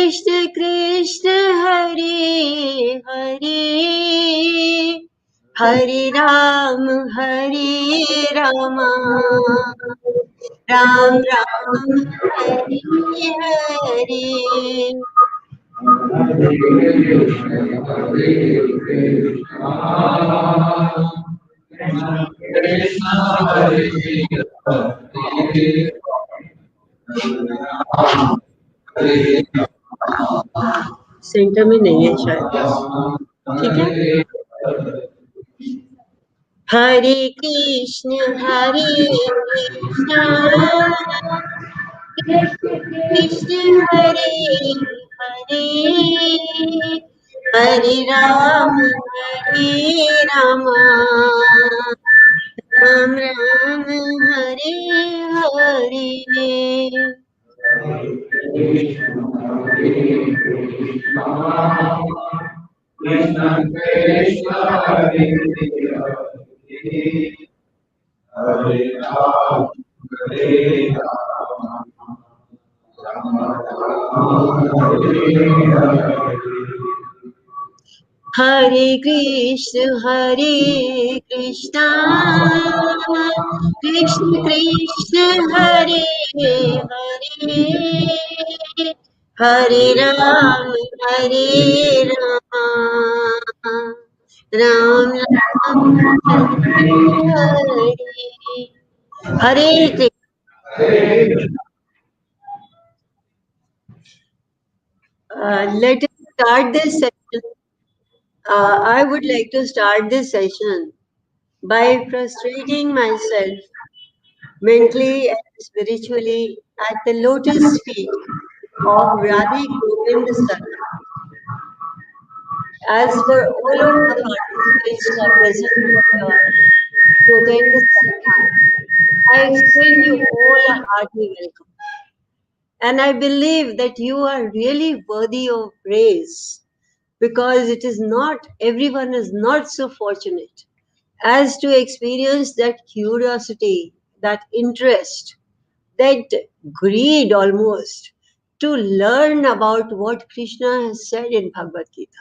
Krishna Krishna Hare Hare, Hare Ram Rama, Ram Ram Hare Hare. Centre में नहीं है शायद, ठीक है। हरे कृष्ण कृष्ण हरे हरे, हरे राम राम राम हरे हरे। हरे कृष्ण कृष्ण कृष्ण हरे हरे, हरे Ram Ram Ram Hare Hare. Let us start this session. I would like to start this session by prostrating myself mentally and spiritually at the lotus feet of Radhe Govind Sara. As for all of the participants who are present to attend this session, I extend you all a hearty welcome. And I believe that you are really worthy of praise, because it is not, everyone is not so fortunate as to experience that curiosity, that interest, that greed almost, to learn about what Krishna has said in Bhagavad Gita.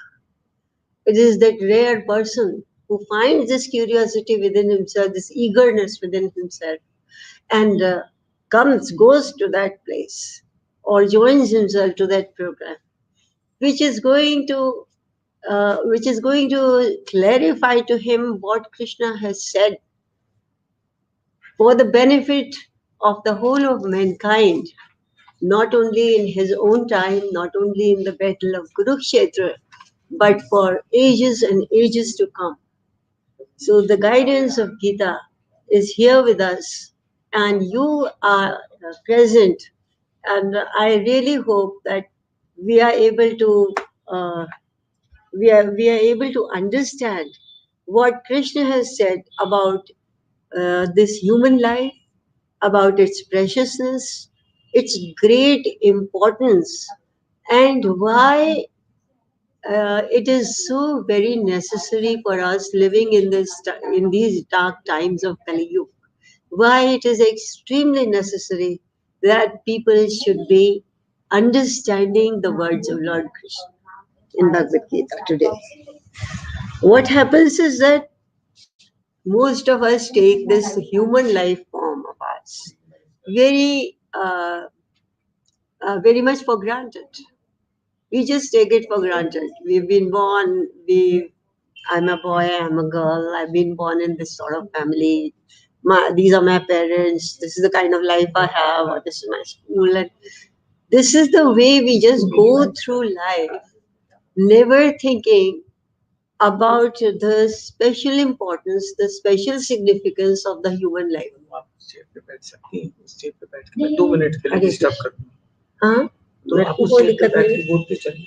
It is that rare person who finds this curiosity within himself, this eagerness within himself, and goes to that place or joins himself to that program, which is going to clarify to him what Krishna has said for the benefit of the whole of mankind, not only in his own time, not only in the battle of Kurukshetra, but for ages and ages to come. So the guidance of Gita is here with us, and you are present, and I really hope that we are able to we are able to understand what Krishna has said about this human life, about its preciousness, its great importance, and why it is so very necessary for us living in in these dark times of Kali Yuga. Why it is extremely necessary that people should be understanding the words of Lord Krishna in Bhagavad Gita today. What happens is that most of us take this human life form of ours very much for granted. We just take it for granted. We've been born, I'm a boy, I'm a girl, I've been born in this sort of family. These are my parents, this is the kind of life I have, or this is my school. And this is the way we just go through life, never thinking about the special importance, the special significance of the human life. हाँ, मेरे को कोई दिक्कत नहीं।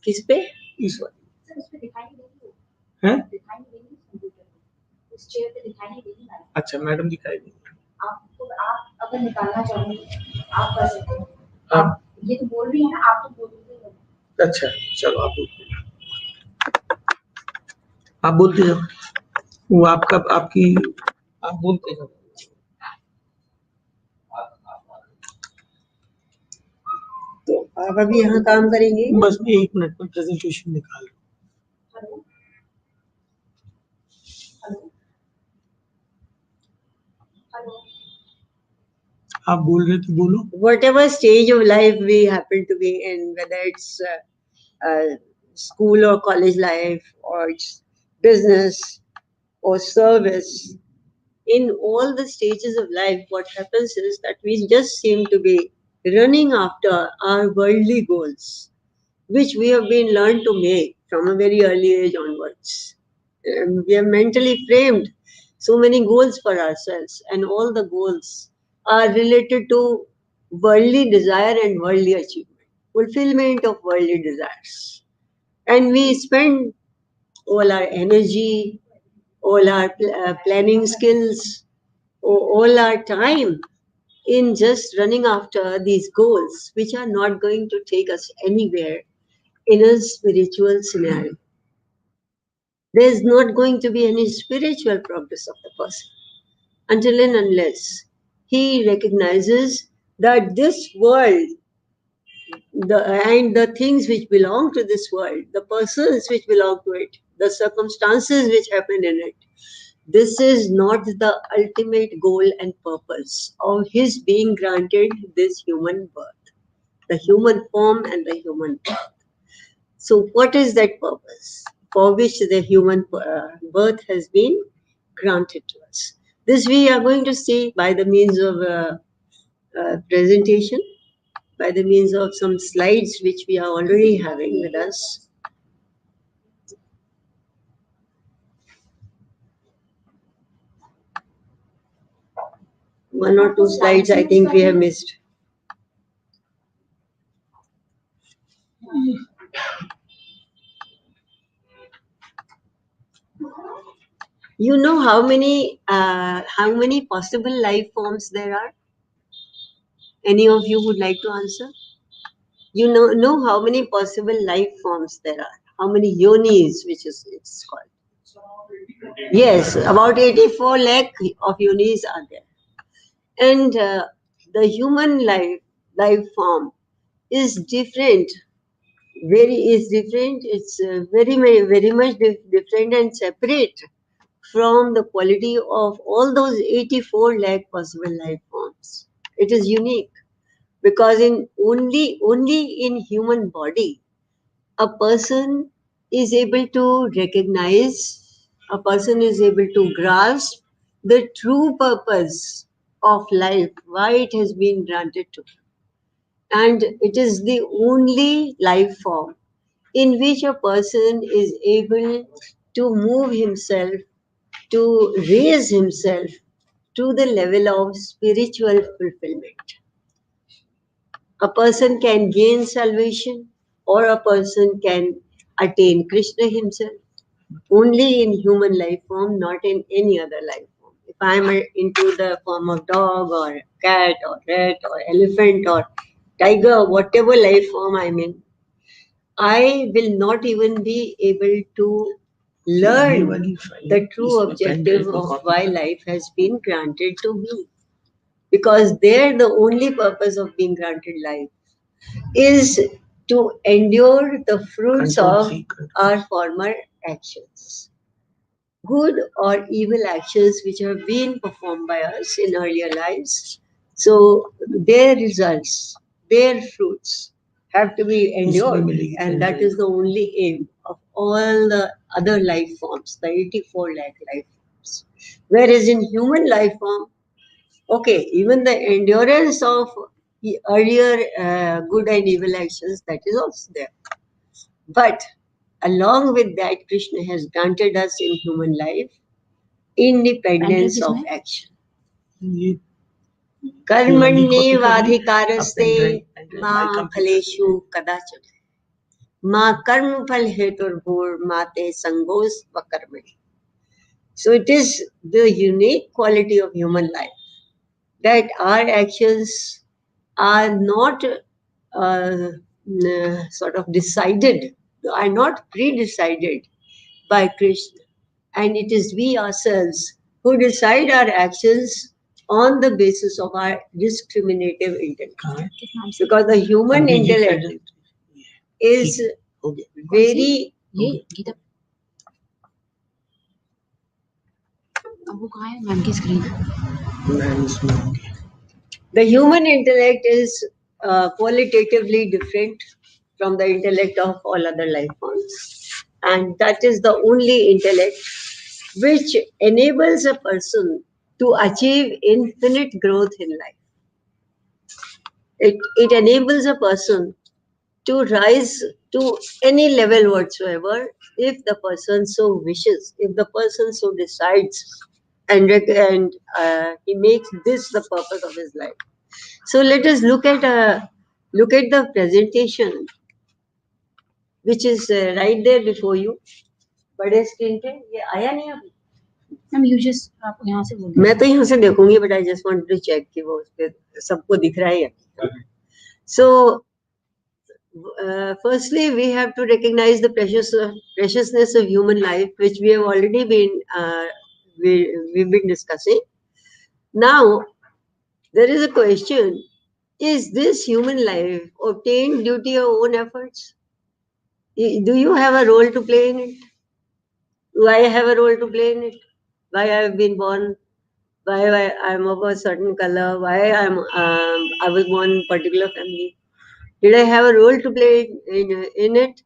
किस पे? इस वाले। हैं? अच्छा, मैडम दिखाई देंगे। आप अगर निकालना चाहोगे, आप कर सकते हो। आप ये तो बोल रही हैं ना, आप तो बोल रही हो। अच्छा, चलो आप बोलते जाओ। वो आपकी आप बोलते जाओ। तो आप अभी यहाँ काम करेंगे? बस 1 मिनट में प्रेजेंटेशन निकाल रहा हूँ। आप बोल रहे थे, बोलो। Whatever stage of life we happen to be in, whether it's school or college life, or it's business or service, in all the stages of life, what happens is that we just seem to be running after our worldly goals, which we have been learned to make from a very early age onwards. We have mentally framed so many goals for ourselves, and all the goals are related to worldly desire and worldly achievement, fulfillment of worldly desires. And we spend all our energy, all our planning skills, all our time in just running after these goals, which are not going to take us anywhere in a spiritual scenario. There is not going to be any spiritual progress of the person until and unless he recognizes that this world, and the things which belong to this world, the persons which belong to it, the circumstances which happen in it, this is not the ultimate goal and purpose of his being granted this human birth, the human form and the human birth. So, what is that purpose for which the human birth has been granted to us? This we are going to see by the means of presentation, by the means of some slides which we are already having with us. One or two slides I think we have missed. You know how many possible life forms there are? Any of you would like to answer? You know how many possible life forms there are? How many yonis, which is it's called? Yes, about 84 lakh of yonis are there. And the human life form is different. It's very much different and separate from the quality of all those 84 lakh possible life forms. It is unique because in only in human body a person is able to recognize, a person is able to grasp the true purpose of life, why it has been granted to him. And it is the only life form in which a person is able to move himself, to raise himself to the level of spiritual fulfillment. A person can gain salvation or a person can attain Krishna himself only in human life form, not in any other life form. If I am into the form of dog or cat or rat or elephant or tiger, whatever life form I'm in, I will not even be able to learn the true objective of why life has been granted to me. Because there, the only purpose of being granted life is to endure the fruits of our former actions. Good or evil actions which have been performed by us in earlier lives. So their results, their fruits have to be endured, and that is the only aim of all the other life forms, the 84 lakh life forms. Whereas in human life form, okay, even the endurance of the earlier good and evil actions, that is also there. But along with that, Krishna has granted us in human life independence of action. Karmanyevadhikaraste ma phaleshu kadachana. Ma karma phal heturbhur mate sangos vakarmani. So it is the unique quality of human life that our actions are not sort of decided, are not pre-decided by Krishna. And it is we ourselves who decide our actions on the basis of our discriminative intellect. Because the human intellect is very Gita अब वो कहाँ है ma'am की screen the human intellect is qualitatively different from the intellect of all other life forms. And that is the only intellect which enables a person to achieve infinite growth in life. It enables a person to rise to any level whatsoever if the person so wishes, if the person so decides, and he makes this the purpose of his life. So let us look at the presentation which is right there before you. बड़े screen पे ये आया नहीं अभी ma'am you just आप यहाँ से बोलिए मैं तो यहाँ से देखूंगी but I just want to check कि वो उस पे सबको दिख रहा है या सो firstly we have to recognize the preciousness of human life, which we have already been we've been discussing. Now there is a question: is this human life obtained due to your own efforts? Do you have a role to play in it? Do I have a role to play in it? Why I have been born? Why I am of a certain color? Why I was born in a particular family? Did I have a role to play in it?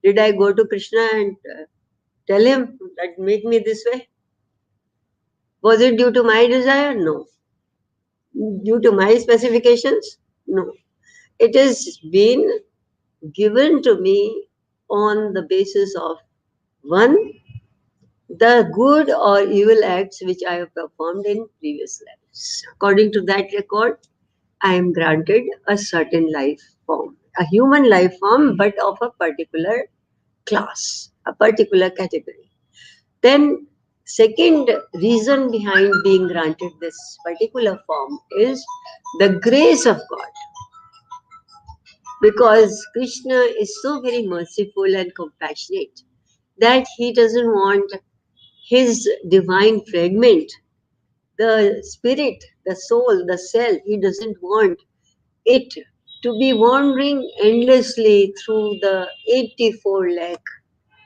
Did I go to Krishna and tell him that make me this way? Was it due to my desire? No. Due to my specifications? No. It has been given to me on the basis of one, the good or evil acts which I have performed in previous lives. According to that record, I am granted a certain life form, a human life form, but of a particular class, a particular category. Then, second reason behind being granted this particular form is the grace of God. Because Krishna is so very merciful and compassionate that he doesn't want his divine fragment, the spirit, the soul, the self, he doesn't want it to be wandering endlessly through the 84 lakh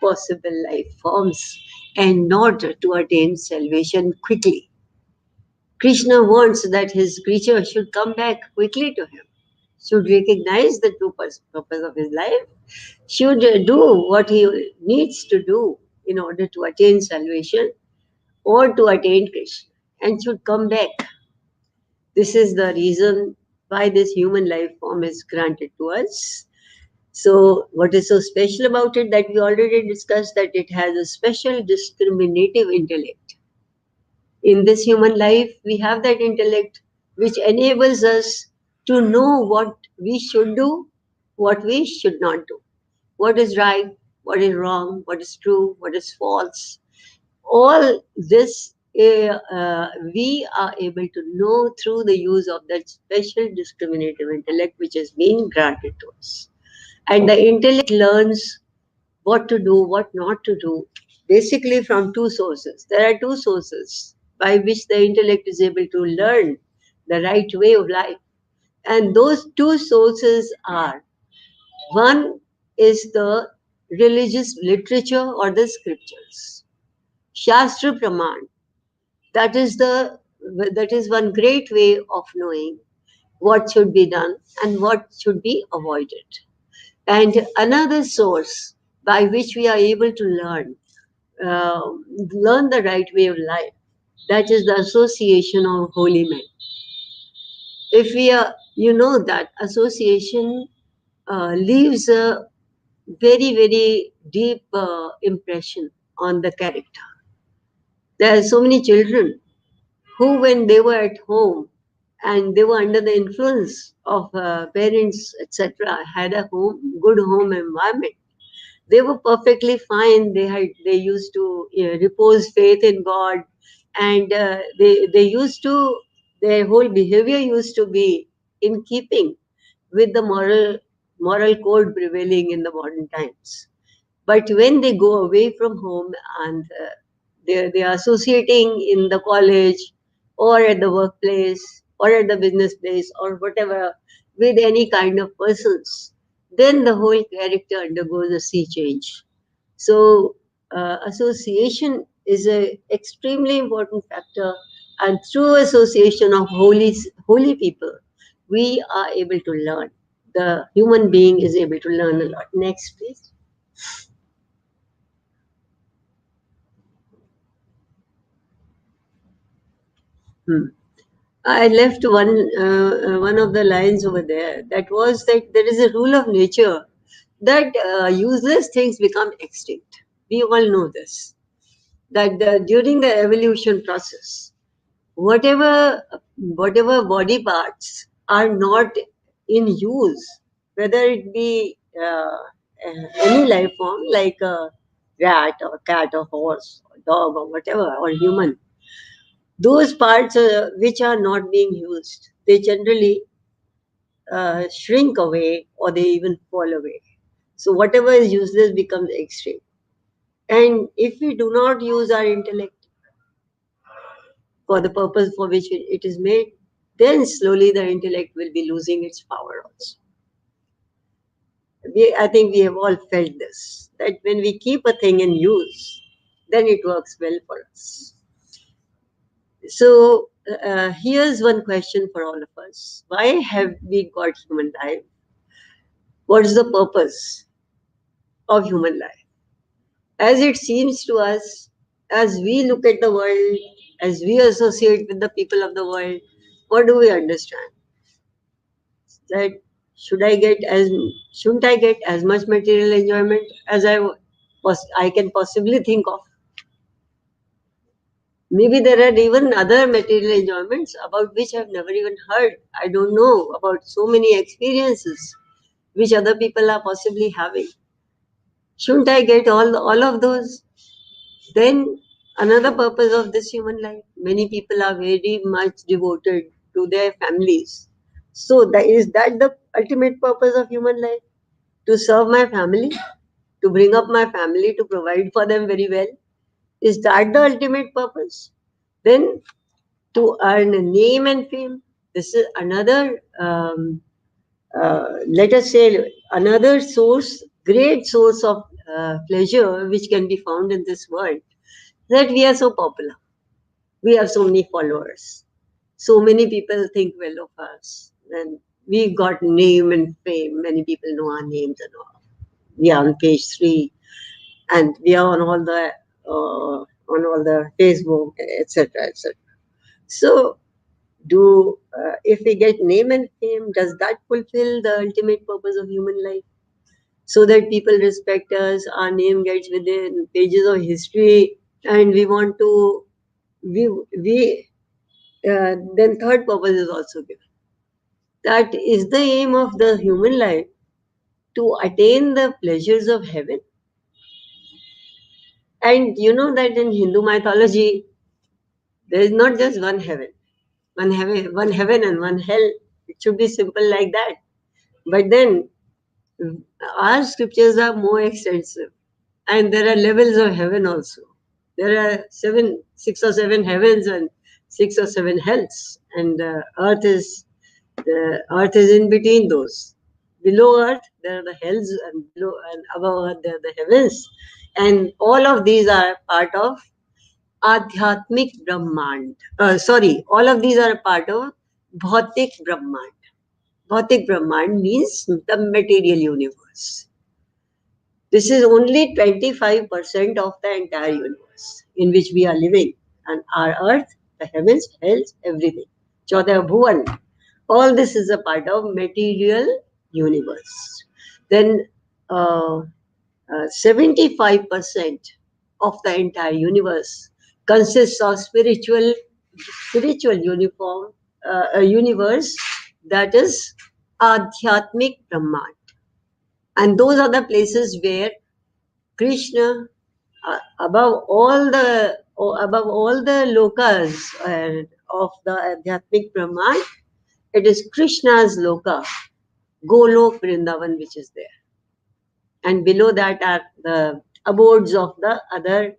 possible life forms and not to attain salvation quickly. Krishna wants that his creature should come back quickly to him, should recognize the true purpose of his life, should do what he needs to do in order to attain salvation or to attain Krishna, and should come back. This is the reason why this human life form is granted to us. So, what is so special about it that we already discussed that it has a special discriminative intellect. In this human life, we have that intellect which enables us to know what we should do, what we should not do, what is right, what is wrong, what is true, what is false. All this we are able to know through the use of that special discriminative intellect which has been granted to us. And the intellect learns what to do, what not to do, basically from two sources. There are two sources by which the intellect is able to learn the right way of life. And those two sources are: one is the religious literature or the scriptures. Shastra Praman, that is one great way of knowing what should be done and what should be avoided. And another source by which we are able to uh, learn the right way of life, that is the association of holy men. If we are, you know that association leaves a very, very deep impression on the character. There are so many children who, when they were at home and they were under the influence of parents, etc., had a good home environment. They were perfectly fine. They used to repose faith in God, and they used to, their whole behavior used to be in keeping with the moral code prevailing in the modern times. But when they go away from home and they are associating in the college or at the workplace, or at the business place, or whatever, with any kind of persons, then the whole character undergoes a sea change. So, association is a extremely important factor, and through association of holy people, we are able to learn. The human being is able to learn a lot. Next, please. Hmm. I left one of the lines over there. That was that there is a rule of nature that useless things become extinct. We all know this. That during the evolution process, whatever body parts are not in use, whether it be any life form like a rat or cat or horse or dog or whatever or human, those parts which are not being used, they generally shrink away or they even fall away. So whatever is useless becomes extreme. And if we do not use our intellect for the purpose for which it is made, then slowly the intellect will be losing its power also. I think we have all felt this, that when we keep a thing in use, then it works well for us. So here's one question for all of us. Why have we got human life? What is the purpose of human life? As it seems to us, as we look at the world, as we associate with the people of the world, what do we understand? That shouldn't I get as much material enjoyment as I can possibly think of? Maybe there are even other material enjoyments about which I've never even heard. I don't know about so many experiences which other people are possibly having. Shouldn't I get all of those? Then another purpose of this human life. Many people are very much devoted to their families. So is that the ultimate purpose of human life? To serve my family, to bring up my family, to provide for them very well. Is that the ultimate purpose? Then to earn a name and fame. This is another, let us say, another source, great source of pleasure which can be found in this world. That we are so popular. We have so many followers. So many people think well of us. And we got name and fame. Many people know our names and all. We are on page 3 and we are on all the Facebook, etc., etc. So, if we get name and fame, does that fulfill the ultimate purpose of human life? So that people respect us, our name gets within pages of history, and we want to we then third purpose is also given. That is the aim of the human life, to attain the pleasures of heaven. And you know that in Hindu mythology, there is not just one heaven and one hell. It should be simple like that. But then our scriptures are more extensive, and there are levels of heaven also. There are 6 or 7 heavens and 6 or 7 hells, and earth is in between those. Below earth there are the hells, and below and above earth there are the heavens, and all of these are part of Adhyatmik Brahmand. All of these are a part of Bhautik Brahmand. Bhautik Brahmand means the material universe. This is only 25% of the entire universe in which we are living. And our earth, the heavens, hells, everything. Chaudhaya Bhuvan. All this is a part of material universe. Then 75% of the entire universe consists of spiritual universe, that is Adhyatmik Brahman. And those are the places where Krishna, above all the lokas of the Adhyatmik Brahman, it is Krishna's loka, Golok Vrindavan, which is there. And below that are the abodes of the other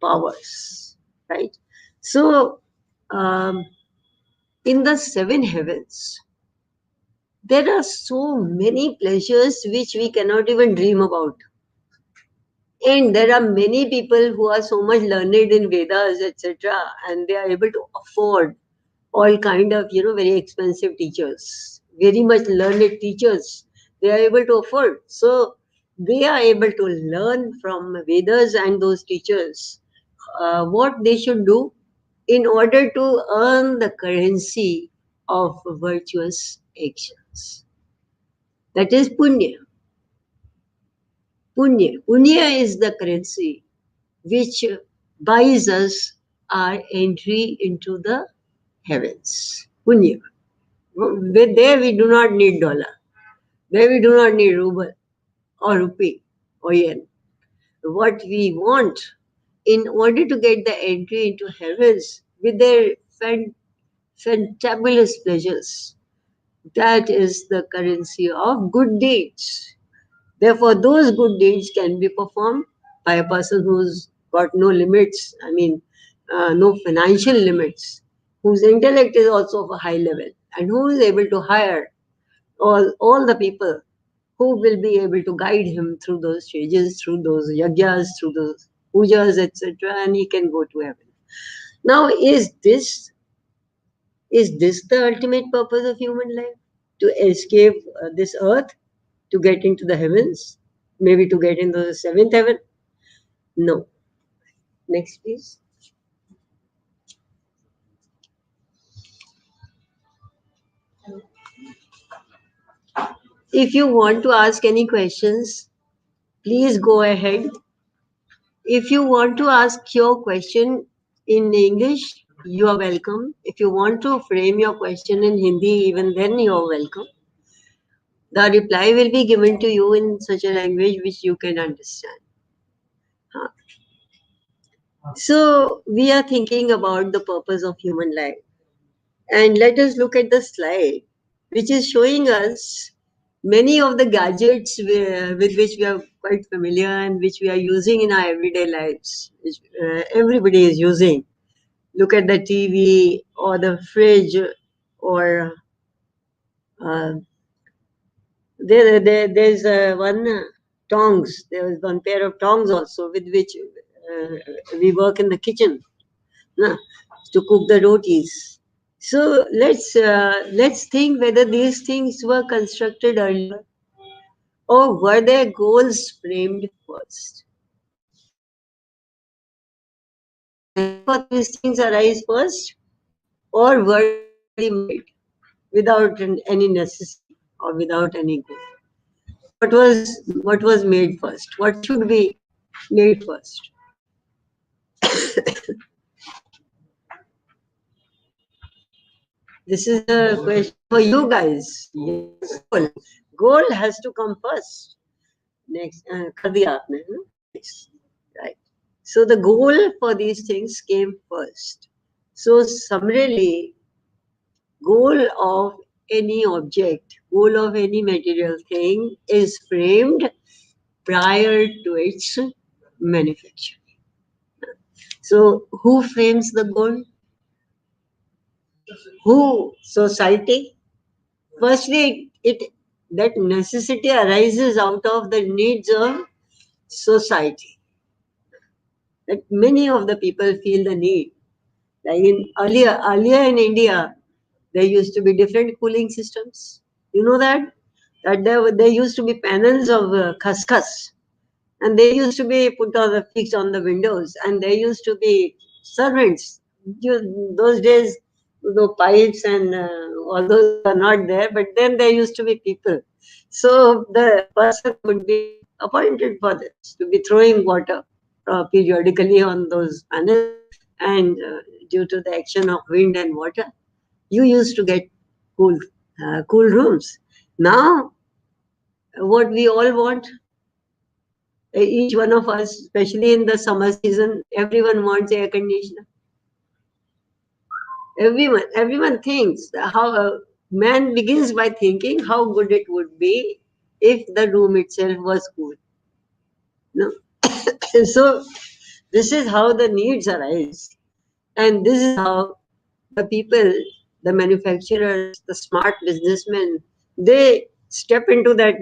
powers, right? So Um, in the seven heavens, there are so many pleasures which we cannot even dream about. And there are many people who are so much learned in Vedas, etc., and they are able to afford all kind of, very expensive teachers, very much learned teachers. They are able to afford. So they are able to learn from Vedas and those teachers what they should do in order to earn the currency of virtuous actions. That is punya. Punya. Punya is the currency which buys us our entry into the heavens. Punya. There we do not need dollar. There we do not need ruble or rupee or yen. What we want in order to get the entry into heavens with their fantabulous pleasures, that is the currency of good deeds. Therefore, those good deeds can be performed by a person who's got no limits, no financial limits, whose intellect is also of a high level, and who is able to hire all the people who will be able to guide him through those stages, through those yagyas, through those pujas, etc., and he can go to heaven. Now, is this the ultimate purpose of human life? To escape this earth, to get into the heavens, maybe to get into the seventh heaven? No. Next, please. If you want to ask any questions, please go ahead. If you want to ask your question in English, you are welcome. If you want to frame your question in Hindi, even then you are welcome. The reply will be given to you in such a language which you can understand. Huh. So, we are thinking about the purpose of human life. And let us look at the slide, which is showing us many of the gadgets with which we are quite familiar and which we are using in our everyday lives, which everybody is using. Look at the TV or the fridge, or uh, there's one tongs. There is one pair of tongs also with which we work in the kitchen, na, to cook the rotis. So let's think whether these things were constructed earlier, or were their goals framed first. Did the need for these things arise first, or were they already made without any necessity or without any goal? What was made first? What should be made first? This is a question for you guys. Yes, goal has to come first. Next, कर दिया आपने, ना? Next, right. So the goal for these things came first. So summarily, goal of any object, goal of any material thing is framed prior to its manufacture. So who frames the goal? Who? Society. Firstly, it that necessity arises out of the needs of society. That many of the people feel the need. Like earlier in India, there used to be different cooling systems. You know that there used to be panels of khaskhas, and they used to be put on the fixed on the windows, and there used to be servants. Those days, the pipes and all those are not there, but then there used to be people. So the person would be appointed for this, to be throwing water periodically on those panels, and due to the action of wind and water, you used to get cool, cool rooms. Now, what we all want, each one of us, especially in the summer season, everyone wants air conditioner. Everyone thinks how man begins by thinking how good it would be if the room itself was cool. No, so this is how the needs arise, and this is how the people, the manufacturers, the smart businessmen, they step into that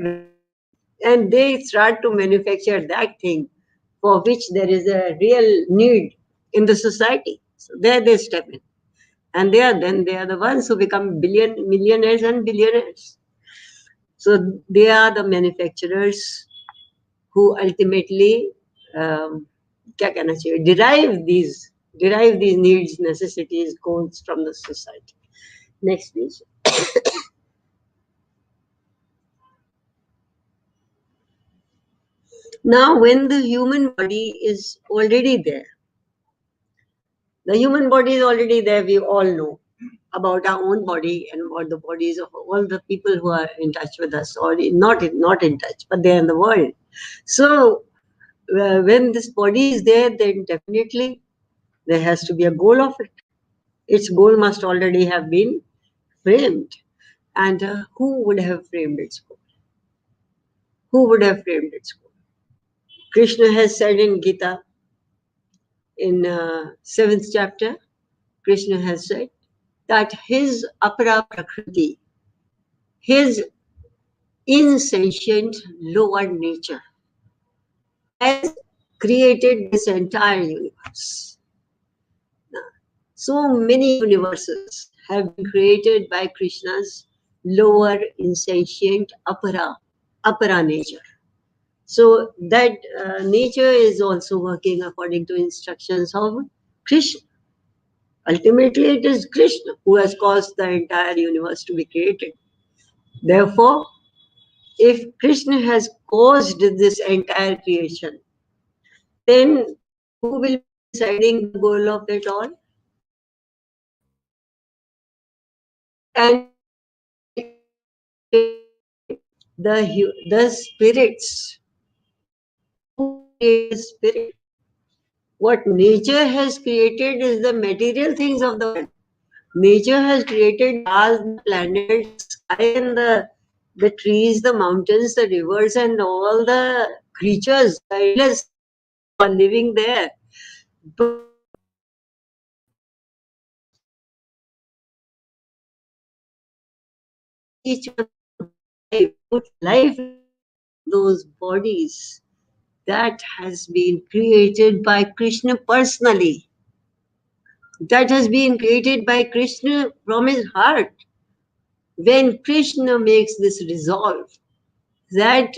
and they start to manufacture that thing for which there is a real need in the society. So there they step in. And they are the ones who become millionaires and billionaires. So they are the manufacturers who ultimately um, क्या कहना चाहिए, derive these needs, necessities, goals from the society. Next, please. Now, when the human body is already there, the human body is already there, we all know about our own body and about the bodies of all the people who are in touch with us, or not in touch, but they're in the world. So, when this body is there, then definitely there has to be a goal of it. Its goal must already have been framed. And who would have framed its goal? Who would have framed its goal? Krishna has said in Gita, in 7th chapter, Krishna has said that his apara prakriti, his insentient lower nature, has created this entire universe. So many universes have been created by Krishna's lower insentient apara nature. So that nature is also working according to instructions of Krishna. Ultimately, it is Krishna who has caused the entire universe to be created. Therefore, if Krishna has caused this entire creation, then who will be deciding the goal of it all? And the spirits, who create the spirit? What nature has created is the material things of the world. Nature has created stars, the planets, the sky, and the trees, the mountains, the rivers, and all the creatures, the endless who are living there. But each one put life in those bodies that has been created by Krishna personally. That has been created by Krishna from his heart. When Krishna makes this resolve that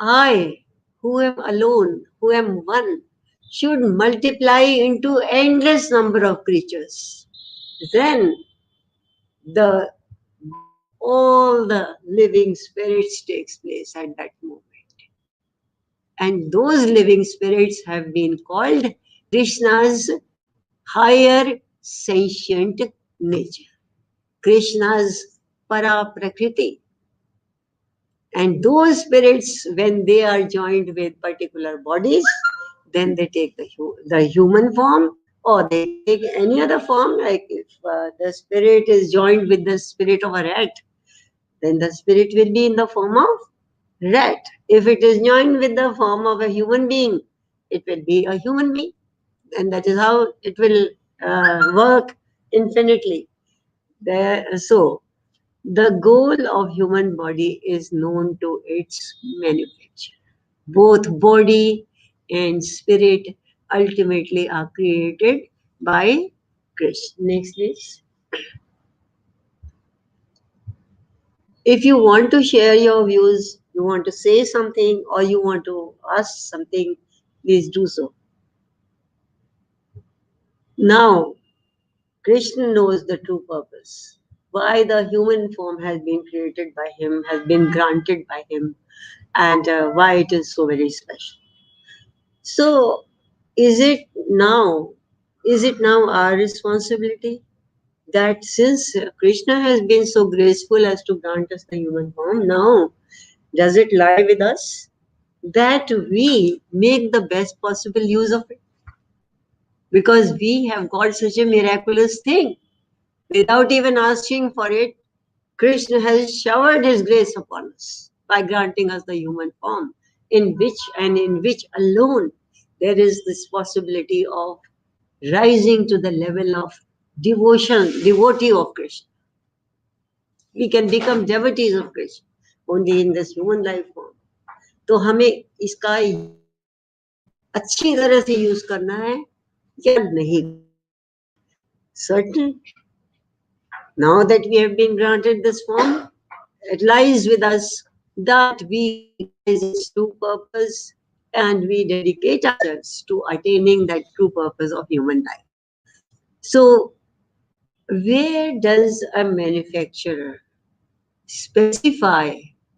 I, who am alone, who am one, should multiply into endless number of creatures, then the all the living spirits takes place at that moment. And those living spirits have been called Krishna's higher sentient nature, Krishna's para prakriti. And those spirits, when they are joined with particular bodies, then they take the human form, or they take any other form. Like if the spirit is joined with the spirit of a rat, then the spirit will be in the form of rat. If it is joined with the form of a human being, it will be a human being. And that is how it will work infinitely. So the goal of human body is known to its manufacture. Both body and spirit ultimately are created by Krishna. Next, please. If you want to share your views, you want to say something, or you want to ask something, please do so. Now, Krishna knows the true purpose. Why the human form has been created by him, has been granted by him, and why it is so very special. So, is it now, is it now our responsibility that since Krishna has been so graceful as to grant us the human form, now does it lie with us that we make the best possible use of it? Because we have got such a miraculous thing. Without even asking for it, Krishna has showered his grace upon us by granting us the human form, in which alone there is this possibility of rising to the level of devotee of Krishna. We can become devotees of Krishna only in this human life form. तो हमें इसका अच्छी तरह से use करना है या नहीं. Certain, now that we have been granted this form, it lies with us that we realize its true purpose and we dedicate ourselves to attaining that true purpose of human life. So, where does a manufacturer specify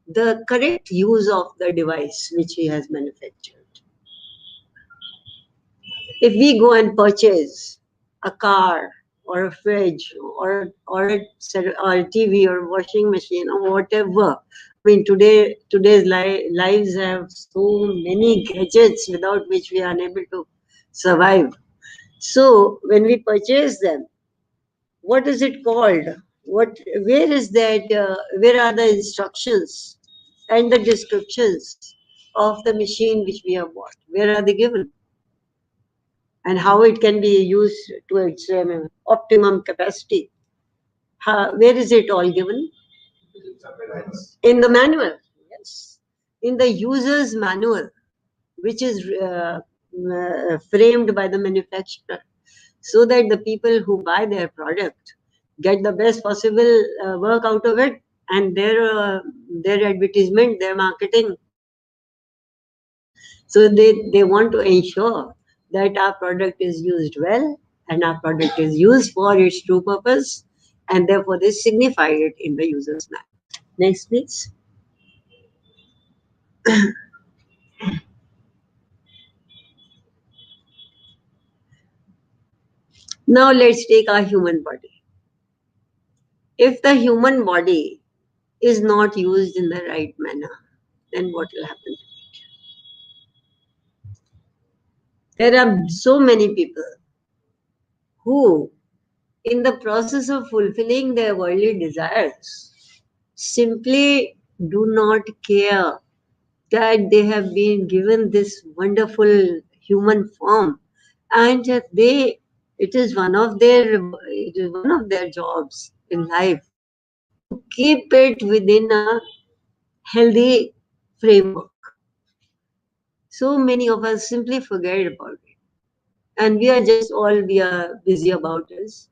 the correct use of the device which he has manufactured? If we go and purchase a car or a fridge or a TV or washing machine or whatever, I mean today's lives have so many gadgets without which we are unable to survive. So when we purchase them, what is it called? Where is that? Where are the instructions and the descriptions of the machine which we have bought? Where are they given? And how it can be used to its optimum capacity? Where is it all given? In the manual, yes. In the user's manual, which is framed by the manufacturer, so that the people who buy their product get the best possible work out of it, and their advertisement, their marketing. So they want to ensure that our product is used well and our product is used for its true purpose, and therefore they signify it in the user's map. Next, please. Now let's take our human body. If the human body is not used in the right manner, then what will happen? There are so many people who, in the process of fulfilling their worldly desires, simply do not care that they have been given this wonderful human form, and it is one of their jobs in life to keep it within a healthy framework. So many of us simply forget about it, and we are busy about is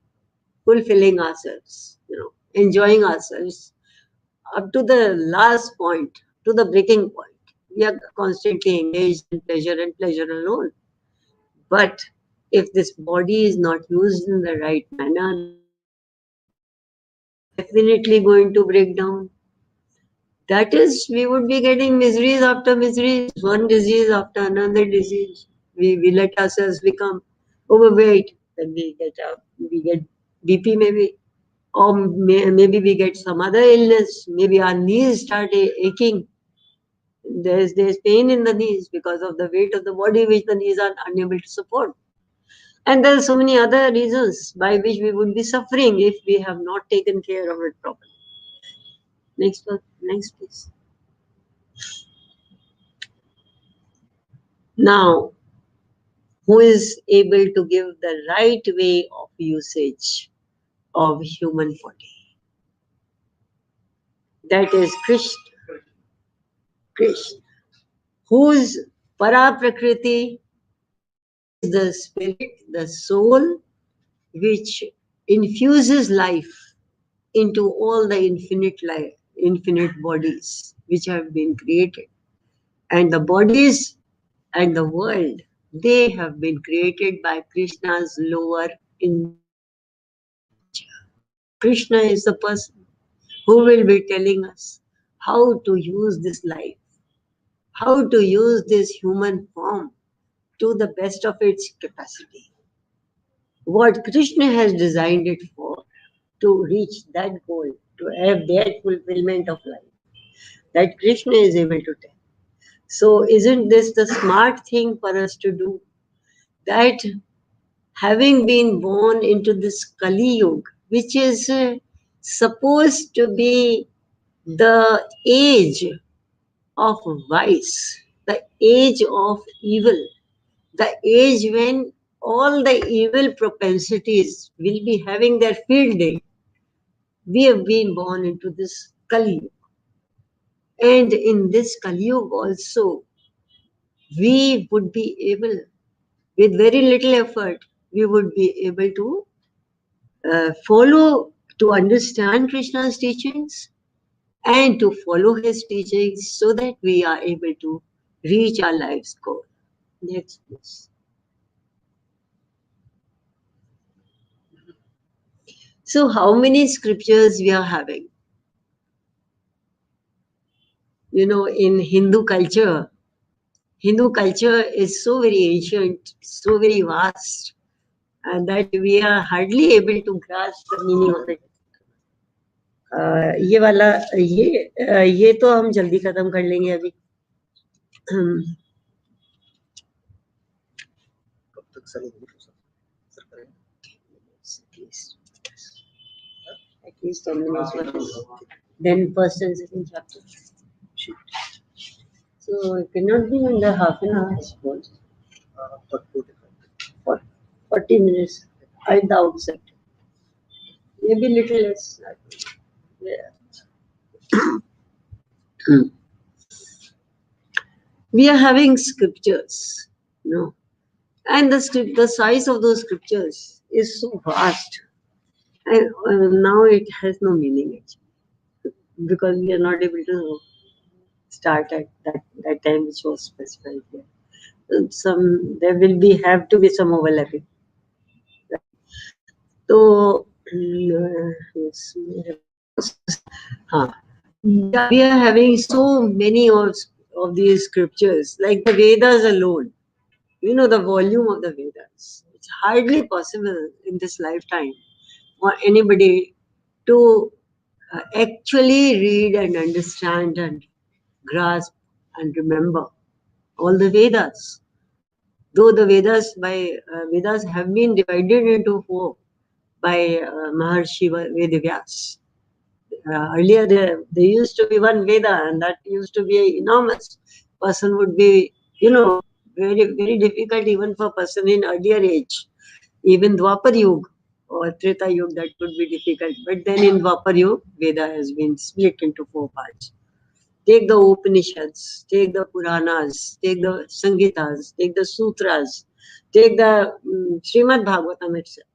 fulfilling ourselves, enjoying ourselves up to the last point, to the breaking point. We are constantly engaged in pleasure and pleasure alone. But if this body is not used in the right manner, definitely going to break down. That is, we would be getting miseries after miseries, one disease after another disease. We let ourselves become overweight, then we get BP maybe, or maybe we get some other illness. Maybe our knees start aching. There's pain in the knees because of the weight of the body which the knees are unable to support. And there are so many other reasons by which we would be suffering if we have not taken care of it properly. Next one, next please. Now, who is able to give the right way of usage of human body? That is Krishna. Krishna, whose para prakriti is the spirit, the soul, which infuses life into all the infinite bodies which have been created. And the bodies and the world, they have been created by Krishna's lower in. Krishna is the person who will be telling us how to use this life, how to use this human form to the best of its capacity. What Krishna has designed it for, to reach that goal, to have that fulfillment of life, that Krishna is able to tell. So isn't this the smart thing for us to do? That having been born into this Kali Yuga, which is supposed to be the age of vice, the age of evil, the age when all the evil propensities will be having their field day. We have been born into this Kali Yuga. And in this Kali Yuga also, we would be able, with very little effort, we would be able to follow, to understand Krishna's teachings and to follow his teachings so that we are able to reach our life's goal. Next, please. So, how many scriptures we are having? You know, in Hindu culture is so very ancient, so very vast, and that we are hardly able to grasp the meaning of it. ये वाला ये तो हम जल्दी खत्म कर लेंगे अभी. कब तक सर करेंगे? At least 10 minutes. Then first and second chapter. So it cannot be under half an hour, I suppose. But 40 minutes. I doubt that. Maybe little less. Yeah. We are having scriptures, no, and the size of those scriptures is so vast, and now it has no meaning actually, because we are not able to start at that time which was specified here. There will be have to be some overlapping. So yes, huh. Yeah, we are having so many of these scriptures, like the Vedas alone. You know, the volume of the Vedas. It's hardly possible in this lifetime for anybody to actually read and understand and grasp and remember all the Vedas. Though the Vedas have been divided into four by Maharshi Vedavyas. Earlier, there used to be one Veda, and that used to be enormous. Person would be, you know, very, very difficult even for a person in earlier age. Even Dwapar Yuga or Treta Yuga, that would be difficult. But then in Dwapar Yuga, Veda has been split into four parts. Take the Upanishads, take the Puranas, take the Sangitas, take the Sutras, take the Srimad Bhagavatam itself,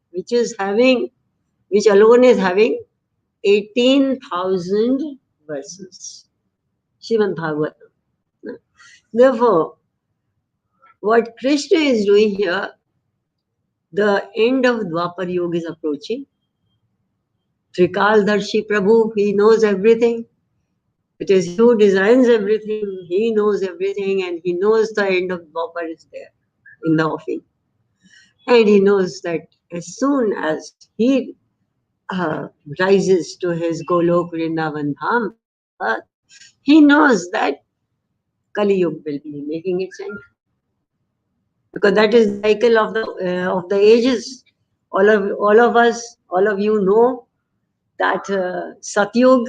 which alone is having 18,000 verses. Srimad Bhagavatam. Therefore, what Krishna is doing here, the end of Dwapar Yuga is approaching. Trikaldarshi Prabhu, he knows everything. It is he who designs everything, he knows everything, and he knows the end of Dwapar is there in the offing. And he knows that as soon as he rises to his Golok Vrindavan Dham, he knows that Kali Yuga will be making its end. Because that is the cycle of the ages. All of us, all of you know that Satyug,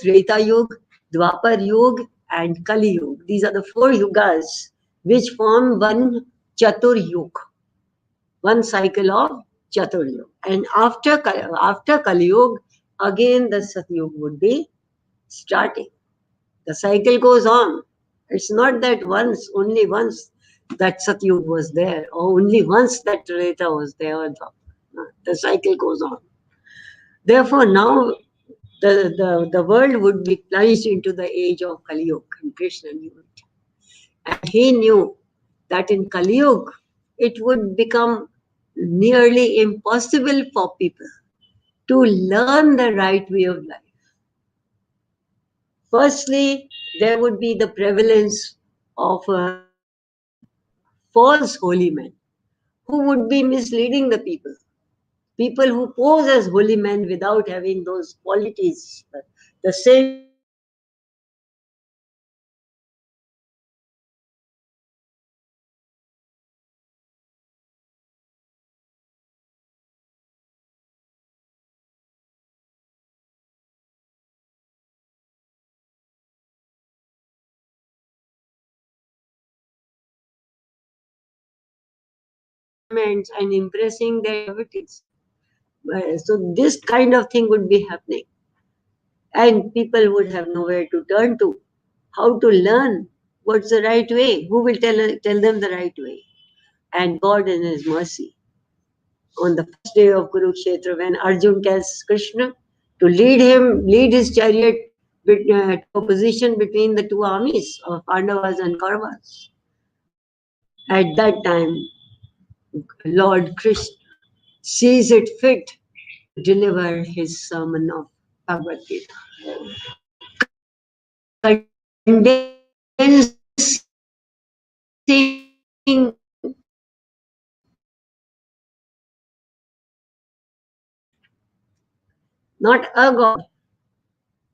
Treta Yuga, Dwapar Yuga, and Kali Yuga. These are the four yugas which form one Chatur Yuga, one cycle of Chatur Yuga. And after Kali Yuga, again the Satyug would be starting. The cycle goes on. It's not that only once that Satyug was there, or only once that Treta was there. Or the cycle goes on. Therefore, now the world would be plunged into the age of Kali Yuga, and Krishna knew it. And he knew that in Kali Yuga, it would become nearly impossible for people to learn the right way of life. Firstly, there would be the prevalence of false holy men who would be misleading the people. People who pose as holy men without having those qualities, the same and impressing their devotees. So this kind of thing would be happening. And people would have nowhere to turn to. How to learn? What's the right way? Who will tell them the right way? And God in His mercy, on the first day of Kurukshetra, when Arjun tells Krishna to lead his chariot to a position between the two armies of Pandavas and Kauravas. At that time, Lord Krishna sees it fit to deliver his sermon of Bhagavad Gita, condensing not a God,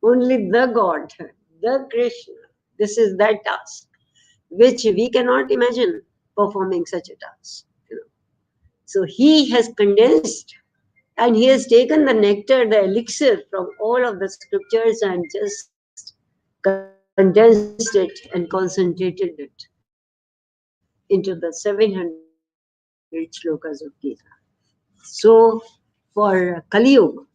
only the God, the Krishna. This is that task, which we cannot imagine performing such a task. So he has condensed and he has taken the nectar, the elixir from all of the scriptures and just condensed it and concentrated it into the 700 slokas of Gita. So for Kali Yuga,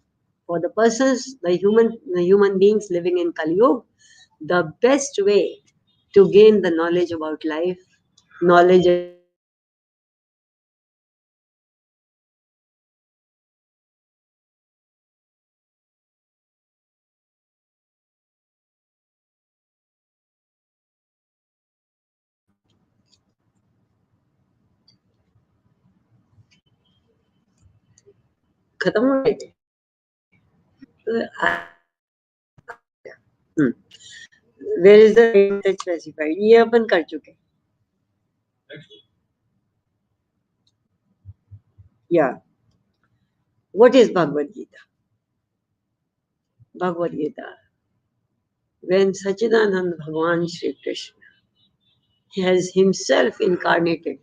for the persons, the human beings living in Kali Yuga, the best way to gain the knowledge about life, knowledge about oneself, knowledge about खत्म हो गए थे where is the rate specified ये अपन कर चुके या what is Bhagavad Gita Bhagavad Gita, when Sachidanand Bhagavan Shri Krishna has himself incarnated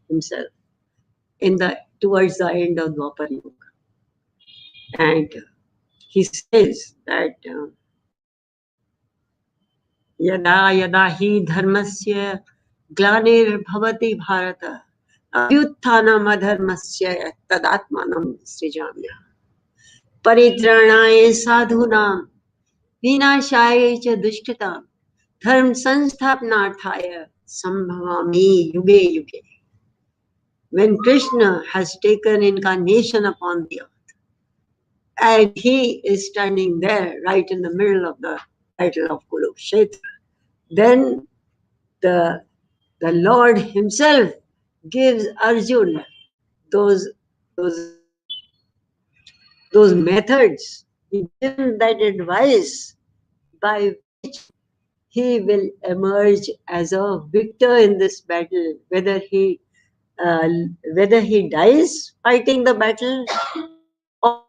himself in the towards the end of Dwapar Yuga, and he says that यदा यदा हि धर्मस्य ग्लानिर्भवति भारत अभ्युत्थानम् अधर्मस्य तदात्मानं सृजाम्यहम् परित्राणाय साधूनां विनाशाय च दुष्टतां धर्म संस्थापनार्थाय संभवामि युगे युगे. When Krishna has taken incarnation upon the earth and he is standing there right in the middle of the battle of Kurukshetra, then the Lord himself gives Arjun those those those methods. He gives him that advice by which he will emerge as a victor in this battle, uh, whether he dies fighting the battle or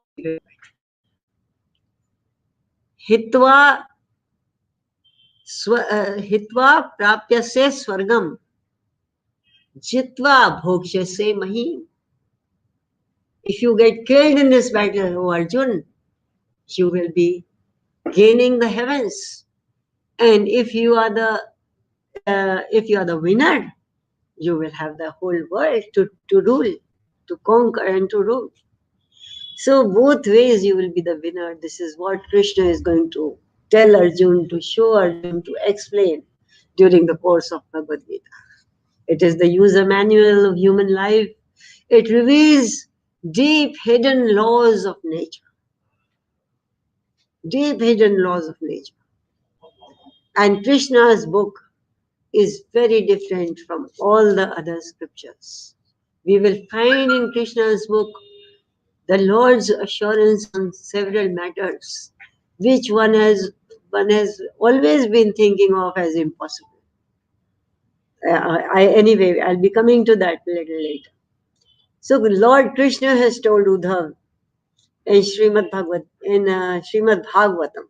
हित्वा हित्वा प्राप्य से स्वर्गम जित्वा भोक्ष्य से महीम. If you get killed in this battle, O Arjun, you will be gaining the heavens. And if you are the winner, you will have the whole world to rule, to conquer and to rule. So both ways you will be the winner. This is what Krishna is going to tell Arjun, to show Arjun, to explain during the course of Bhagavad Gita. It is the user manual of human life. It reveals deep hidden laws of nature. Deep hidden laws of nature. And Krishna's book is very different from all the other scriptures. We will find in Krishna's book the Lord's assurance on several matters, which one has always been thinking of as impossible. Anyway, I'll be coming to that a little later. So Lord Krishna has told Uddhav in Srimad Bhagavatam.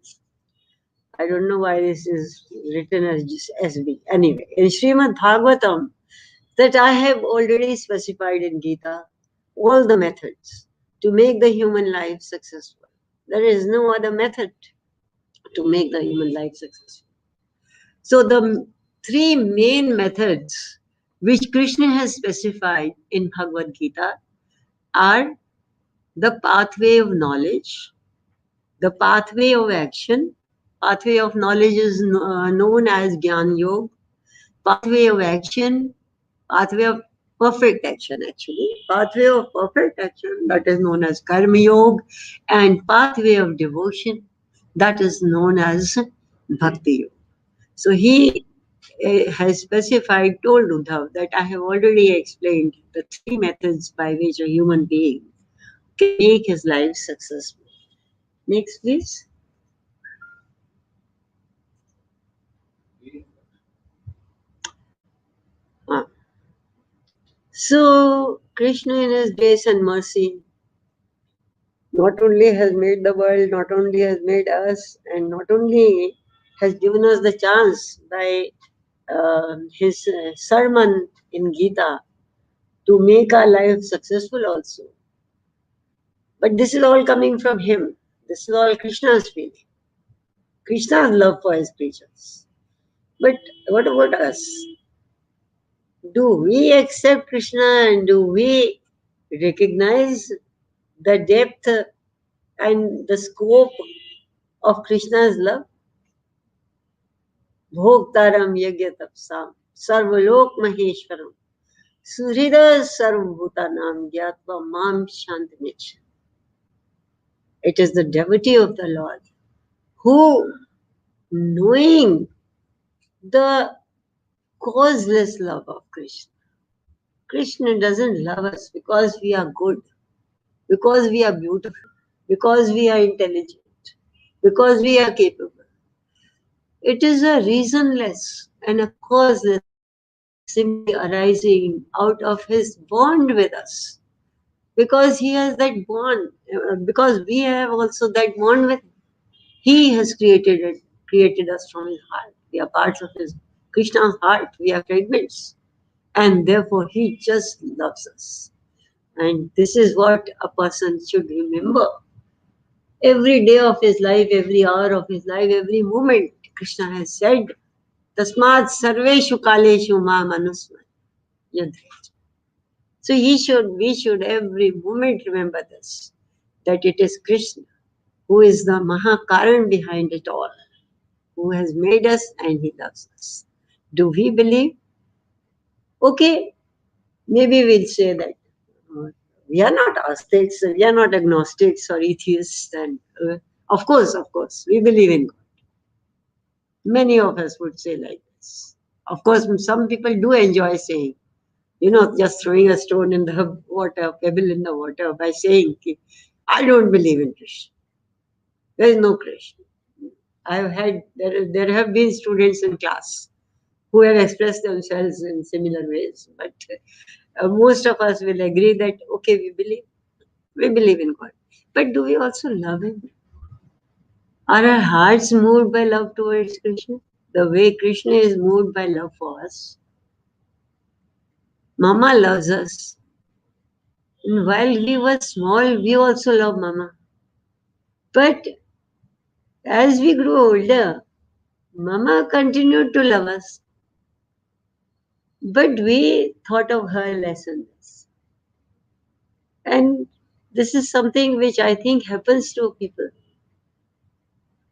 I don't know why this is written as just SB. Anyway, in Srimad Bhagavatam, that I have already specified in Gita all the methods to make the human life successful. There is no other method to make the human life successful. So the three main methods which Krishna has specified in Bhagavad Gita, are the pathway of knowledge, the pathway of action. Pathway of knowledge is known as Gyan Yoga. Pathway of action, pathway of perfect action actually. Pathway of perfect action, that is known as Karma Yoga, and pathway of devotion, that is known as Bhakti Yoga. So he has specified, told Uddhav that I have already explained the three methods by which a human being can make his life successful. Next, please. Ah. So, Krishna in his grace and mercy not only has made the world, not only has made us, and not only has given us the chance by his sermon in Gita to make our life successful also. But this is all coming from him. This is all Krishna's feeling. Krishna's love for his creatures. But what about us? Do we accept Krishna and do we recognize the depth and the scope of Krishna's love? Bhoktaram yagya tapsam sarvalok maheshwaram surhida sarvabhutanam gyatva mam shantamich. It is the devotee of the Lord who, knowing the causeless love of Krishna. Krishna doesn't love us because we are good, because we are beautiful, because we are intelligent, because we are capable. It is a reasonless and a causeless simply arising out of his bond with us. Because he has that bond, because we have also that bond with him. He has created us from his heart. We are parts of his Krishna's heart. We are fragments. And therefore he just loves us. And this is what a person should remember. Every day of his life, every hour of his life, every moment, Krishna has said, Tasmat sarveshu kaleshu ma manusman yadret. So we should every moment remember this, that it is Krishna who is the Mahakaran behind it all, who has made us and he loves us. Do we believe? Okay, maybe we'll say that we are not atheists, we are not agnostics or atheists, and of course, we believe in God. Many of us would say like this. Of course, some people do enjoy saying, just throwing a stone in the water, pebble in the water by saying, I don't believe in Krishna. There is no Krishna. There have been students in class who have expressed themselves in similar ways, but most of us will agree that, okay, we believe in God. But do we also love Him? Are our hearts moved by love towards Krishna? The way Krishna is moved by love for us. Mama loves us. And while we were small, we also loved Mama. But as we grew older, Mama continued to love us. But we thought of her less and less. And this is something which I think happens to people.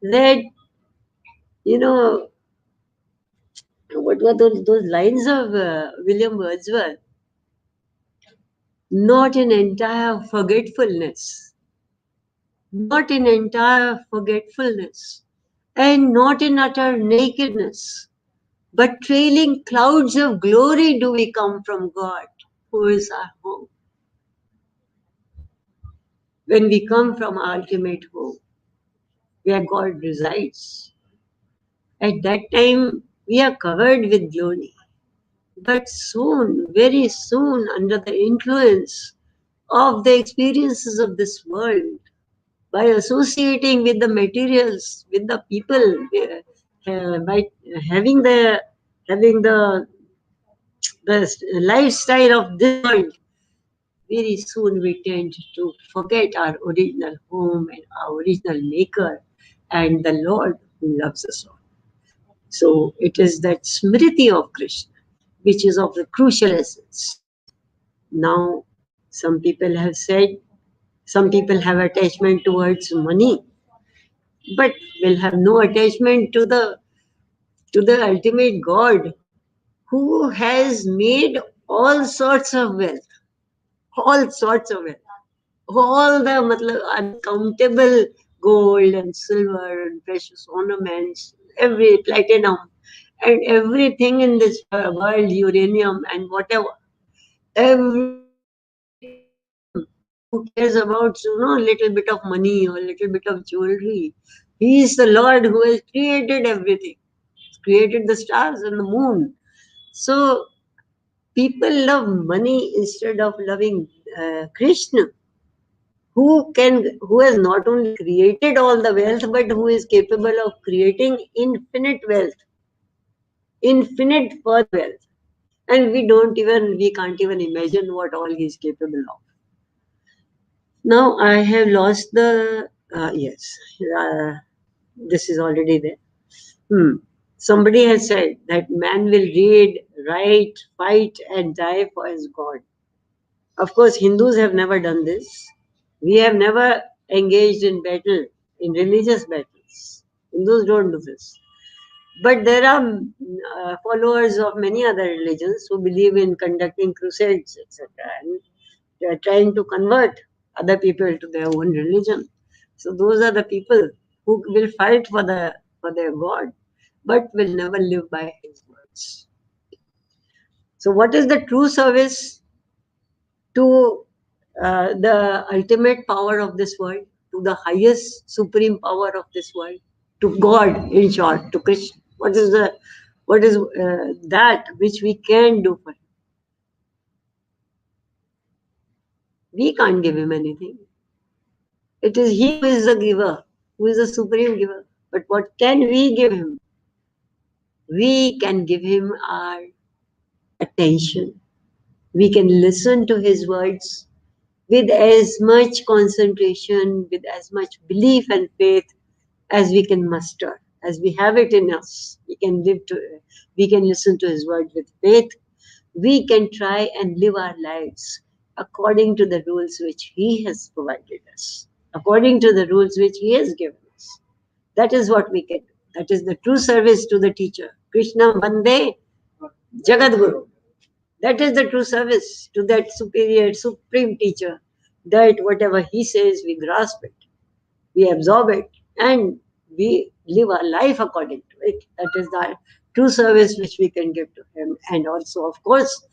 That, what were those lines of William Wordsworth? Not in entire forgetfulness, not in entire forgetfulness, and not in utter nakedness, but trailing clouds of glory do we come from God, who is our home. When we come from our ultimate home, where God resides, at that time we are covered with glory. But soon, very soon, under the influence of the experiences of this world, by associating with the materials, with the people, by having the lifestyle of this world, very soon we tend to forget our original home and our original maker and the Lord who loves us all. So it is that smriti of Krishna. which is of the crucial essence. Now, some people have said, some people have attachment towards money, but will have no attachment to the ultimate God who has made all sorts of wealth, all sorts of wealth, all the uncountable gold and silver and precious ornaments, every platinum and everything in this world, uranium and whatever, everything. Who cares about a little bit of money or a little bit of jewelry? He is the Lord who has created everything, created the stars and the moon. So people love money instead of loving Krishna, who has not only created all the wealth, but who is capable of creating infinite wealth, infinite further wealth. And we can't even imagine what all he is capable of. Now I have lost the, yes, this is already there. Somebody has said that man will read, write, fight and die for his God. Of course, Hindus have never done this. We have never engaged in battle, in religious battles. Hindus don't do this. But there are followers of many other religions who believe in conducting crusades, etc. And they are trying to convert other people to their own religion. So those are the people who will fight for their God, but will never live by his words. So what is the true service to the ultimate power of this world, to the highest supreme power of this world, to God, in short, to Krishna? What is that which we can do for him? We can't give him anything. It is he who is the giver, who is the supreme giver. But what can we give him? We can give him our attention. We can listen to his words with as much concentration, with as much belief and faith as we can muster, as we have it in us. We can listen to his word with faith. We can try and live our lives according to the rules which he has provided us, according to the rules which he has given us. That is what we can do. That is the true service to the teacher. Krishna Vande Jagat Guru. That is the true service to that superior, supreme teacher. That whatever he says, we grasp it, we absorb it, and we live our life according to it. That is the true service which we can give to him. And also, of course,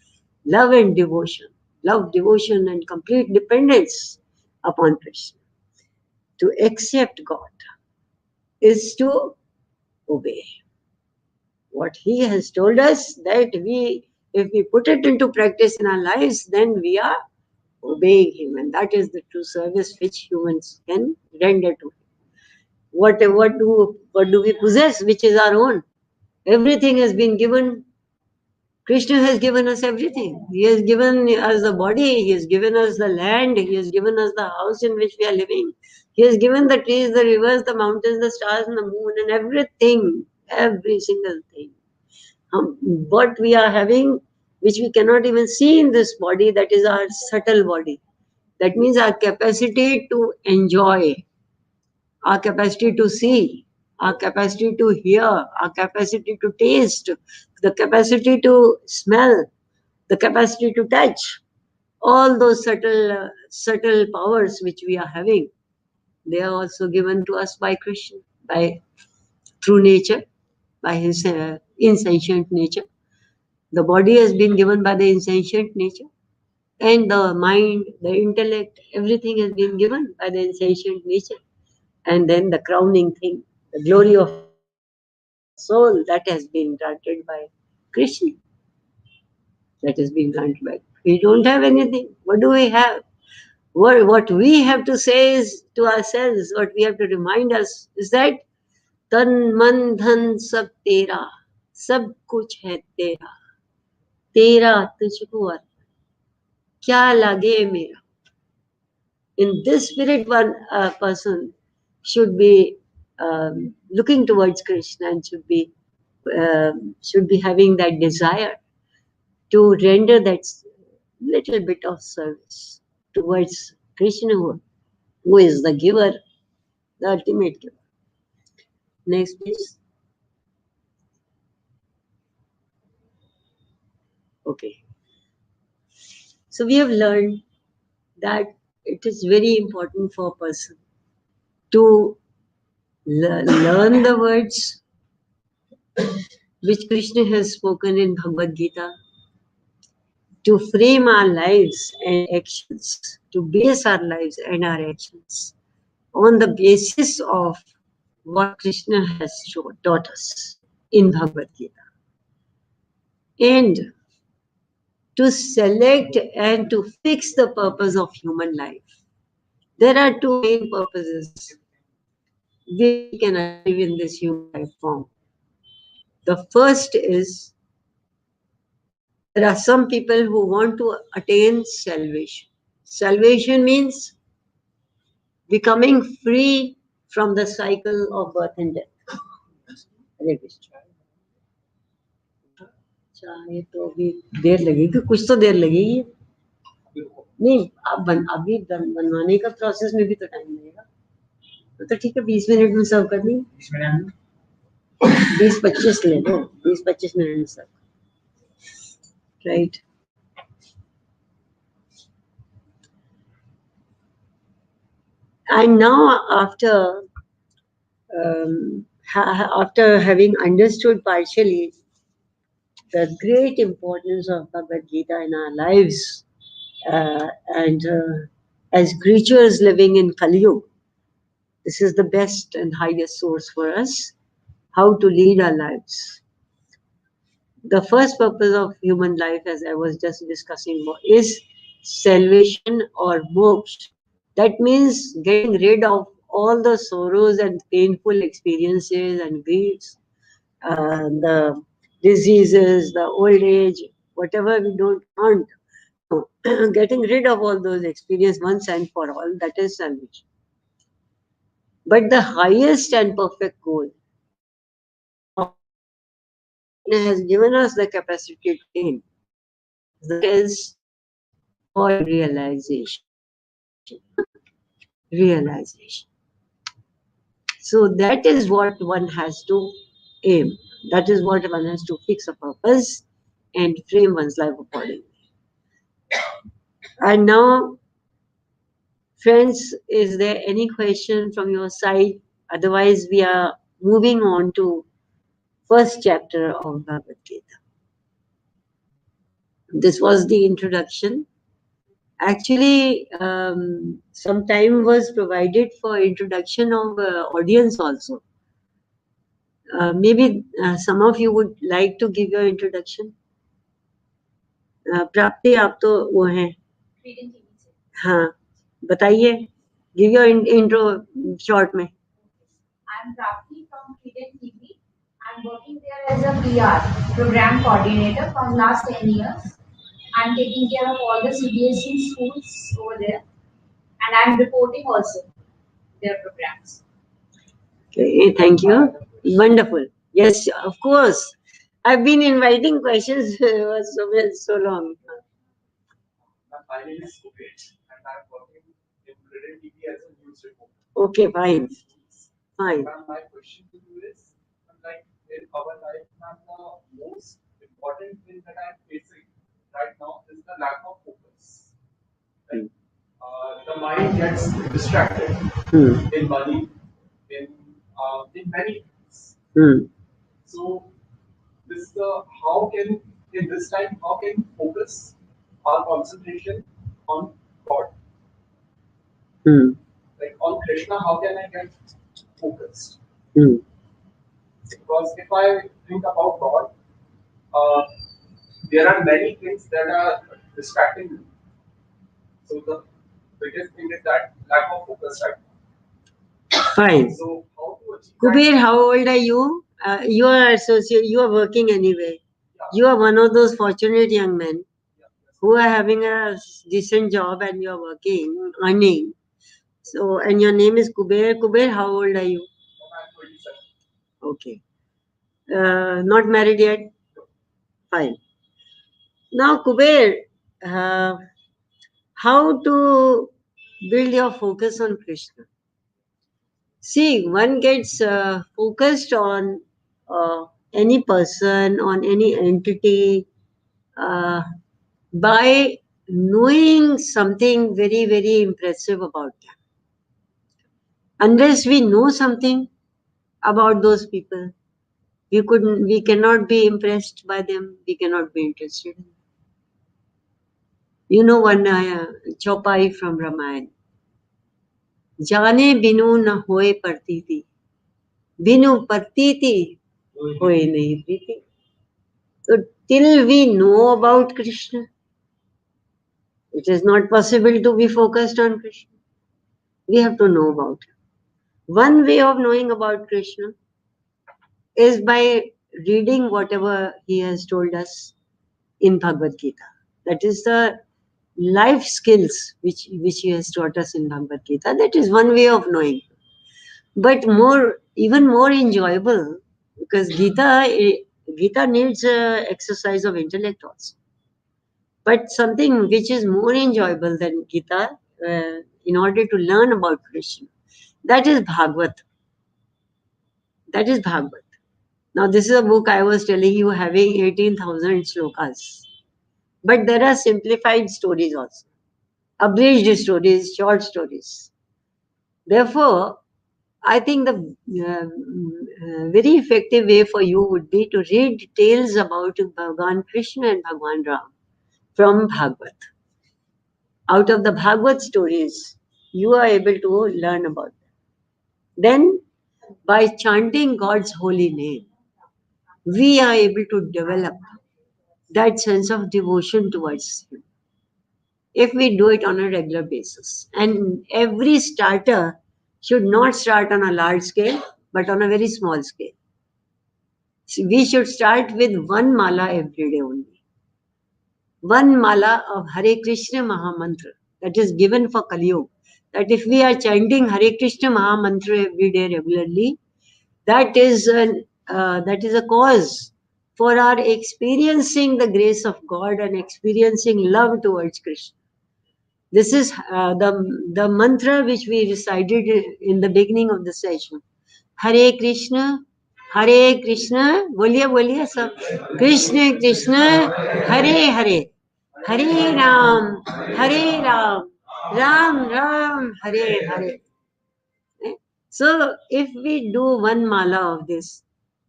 love and devotion. Love, devotion, and complete dependence upon Krishna. To accept God is to obey. What he has told us, that if we put it into practice in our lives, then we are obeying him. And that is the true service which humans can render to him. What do we possess which is our own? Everything has been given. Krishna has given us everything. He has given us the body, he has given us the land, he has given us the house in which we are living. He has given the trees, the rivers, the mountains, the stars and the moon and everything, every single thing. What we are having, which we cannot even see in this body, that is our subtle body. That means our capacity to enjoy, our capacity to see, our capacity to hear, our capacity to taste, the capacity to smell, the capacity to touch, all those subtle powers which we are having, they are also given to us by Krishna, by through nature, by his insentient nature. The body has been given by the insentient nature, and the mind, the intellect, everything has been given by the insentient nature. And then the crowning thing, the glory of our soul, that has been granted by Krishna. That has been granted by. We don't have anything. What do we have? What we have to say is to ourselves, what we have to remind us is that tan man dhan sab tera, sab kuch hai tera, tera tujhko arpan, kya lage mera. In this spirit, one person should be looking towards Krishna and should be having that desire to render that little bit of service towards Krishna, who is the giver, the ultimate giver. Next, please. Okay. So we have learned that it is very important for a person to learn the words which Krishna has spoken in Bhagavad Gita, to frame our lives and actions, to base our lives and our actions on the basis of what Krishna has taught us in Bhagavad Gita. And to select and to fix the purpose of human life. There are two main purposes which we can achieve in this human life form. The first is, there are some people who want to attain salvation. Salvation means becoming free from the cycle of birth and death. Hare Krishna. चाहे तो अभी देर लगेगी, कुछ तो देर लगेगी नहीं, अब अभी बनवाने का प्रोसेस में भी तो टाइम लगेगा, तो ठीक है 20 मिनट में सर्व कर दी, 20-25 ले लो, 20-25 मिनट में सर्व, right. And now after having understood partially the great importance of Bhagavad Gita in our lives, and as creatures living in Kali Yuga, this is the best and highest source for us, how to lead our lives. The first purpose of human life, as I was just discussing, is salvation or moksha. That means getting rid of all the sorrows and painful experiences and griefs, the diseases, the old age, whatever we don't want. Getting rid of all those experiences once and for all, that is salvation. But the highest and perfect goal has given us the capacity to attain, that is called realization. Realization. So that is what one has to aim. That is what one has to fix a purpose and frame one's life accordingly. And now, friends, is there any question from your side? Otherwise, we are moving on to first chapter of Bhagavad Gita. This was the introduction. Actually, some time was provided for introduction of audience also. Maybe some of you would like to give your introduction. प्राप्ति आप तो वो हैं, हाँ बताइए, give your intro short में. I am Prapti from Freedom TV. I am working there as a PR program coordinator from last 10 years. I am taking care of all the CBSE schools over there, and I am reporting also their programs. Okay, thank you. Wonderful. Yes, of course. I've been inviting questions for so long. My name is Kurukshetra and I'm working in Freedom TV as a news reporter. Okay, fine. Fine. My question to you is, like in our life, the most important thing that I'm facing right now is the lack of focus. Like, the mind gets distracted in money, in many things. So this is how can in this time how can focus our concentration on God? Like on Krishna, how can I get focused? Because if I think about God, there are many things that are distracting me. So the biggest thing is that lack of focus right now. Fine. So how to achieve Kubir, how old are you? You are associate. You are working anyway. You are one of those fortunate young men who are having a decent job and you are working, earning. So, and your name is Kuber. Kuber, how old are you? I'm 27. Okay. Not married yet? Fine. Now, Kuber, uh, how to build your focus on Krishna? See, one gets focused on any person, on any entity, uh, by knowing something very, very impressive about them. Unless we know something about those people, we cannot be impressed by them, we cannot be interested in them. You know one chaupai from Ramayana. जाने बिनु न होए प्रतीति बिनु प्रतीति होए नहीं प्रीति. So till we know about Krishna, it is not possible to be focused on Krishna. We have to know about him. One way of knowing about Krishna is by reading whatever he has told us in Bhagavad Gita. That is the life skills which he has taught us in Bhagavad Gita. That is one way of knowing. But even more enjoyable, because Gita needs exercise of intellect also. But something which is more enjoyable than Gita, in order to learn about Krishna, that is Bhagavad. That is Bhagavad. Now, this is a book I was telling you having 18,000 slokas. But there are simplified stories also, abridged stories, short stories. Therefore, I think the very effective way for you would be to read tales about Bhagavan Krishna and Bhagavan Ram from Bhagavad. Out of the Bhagavad stories, you are able to learn about them. Then, by chanting God's holy name, we are able to develop that sense of devotion towards Him. If we do it on a regular basis. And every starter should not start on a large scale, but on a very small scale. So we should start with one mala every day only. One mala of Hare Krishna Mahamantra that is given for Kali Yuga. That if we are chanting Hare Krishna Mahamantra every day regularly, that is a cause for our experiencing the grace of God and experiencing love towards Krishna. This is the mantra which we recited in the beginning of the session. Hare Krishna, बोलिए बोलिए सब. Krishna Krishna, Hare Hare, Hare Ram, Ram Ram, Hare Hare. So if we do one mala of this,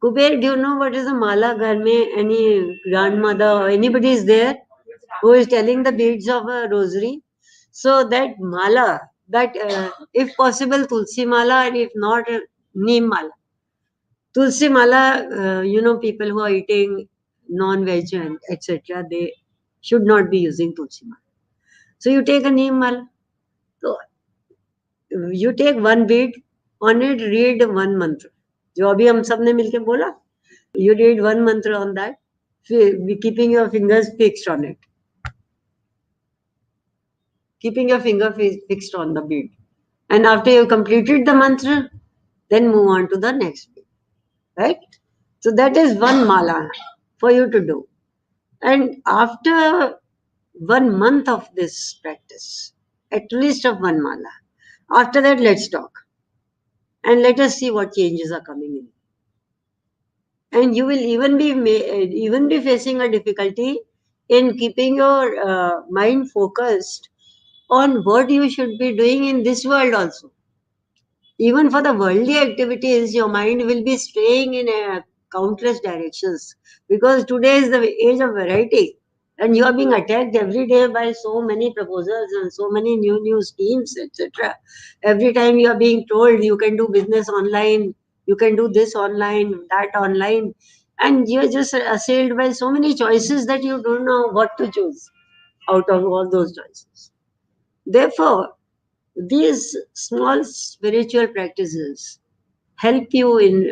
Kuber, do you know what is a mala? Ghar mein any grandmother or anybody is there who is telling the beads of a rosary? So that mala, that if possible tulsi mala, and if not neem mala. Tulsi mala, people who are eating non-veg and etc., they should not be using tulsi mala. So you take a neem mala. So you take one bead, on it read one mantra. जो अभी हम सब ने मिलके बोला, you read one mantra on that, keeping your fingers fixed on it. Keeping your finger fixed on the bead. And after you completed the mantra, then move on to the next bead. Right? So that is one mala for you to do. And after 1 month of this practice, at least of one mala, after that let's talk. And let us see what changes are coming in. And you will even be facing a difficulty in keeping your mind focused on what you should be doing in this world also. Even for the worldly activities, your mind will be straying in countless directions, because today is the age of variety, and you are being attacked every day by so many proposals and so many new schemes, etc. Every time you are being told you can do business online, you can do this online, that online, and you are just assailed by so many choices that you don't know what to choose out of all those choices. Therefore, these small spiritual practices help you in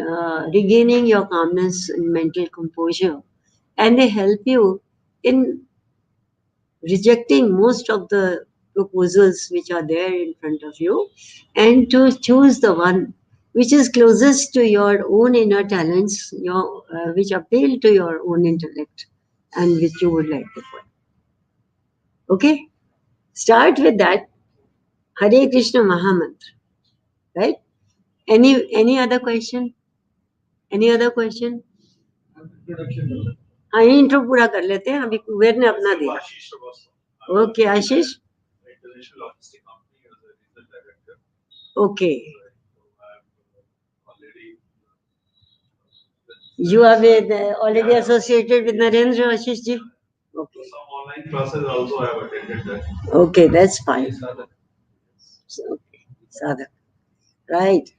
regaining your calmness and mental composure, and they help you in rejecting most of the proposals which are there in front of you, and to choose the one which is closest to your own inner talents, which appeal to your own intellect and which you would like to follow. Okay? Start with that. Hare Krishna Mahamantra. Right? Any other question? Any other question? हाँ ये intro पूरा कर लेते हैं अभी कुबेर ने अपना दिया okay Ashish okay you are with already associated with Narendra Ashish ji okay Some online classes also I have attended that. okay that's fine okay Sadhak right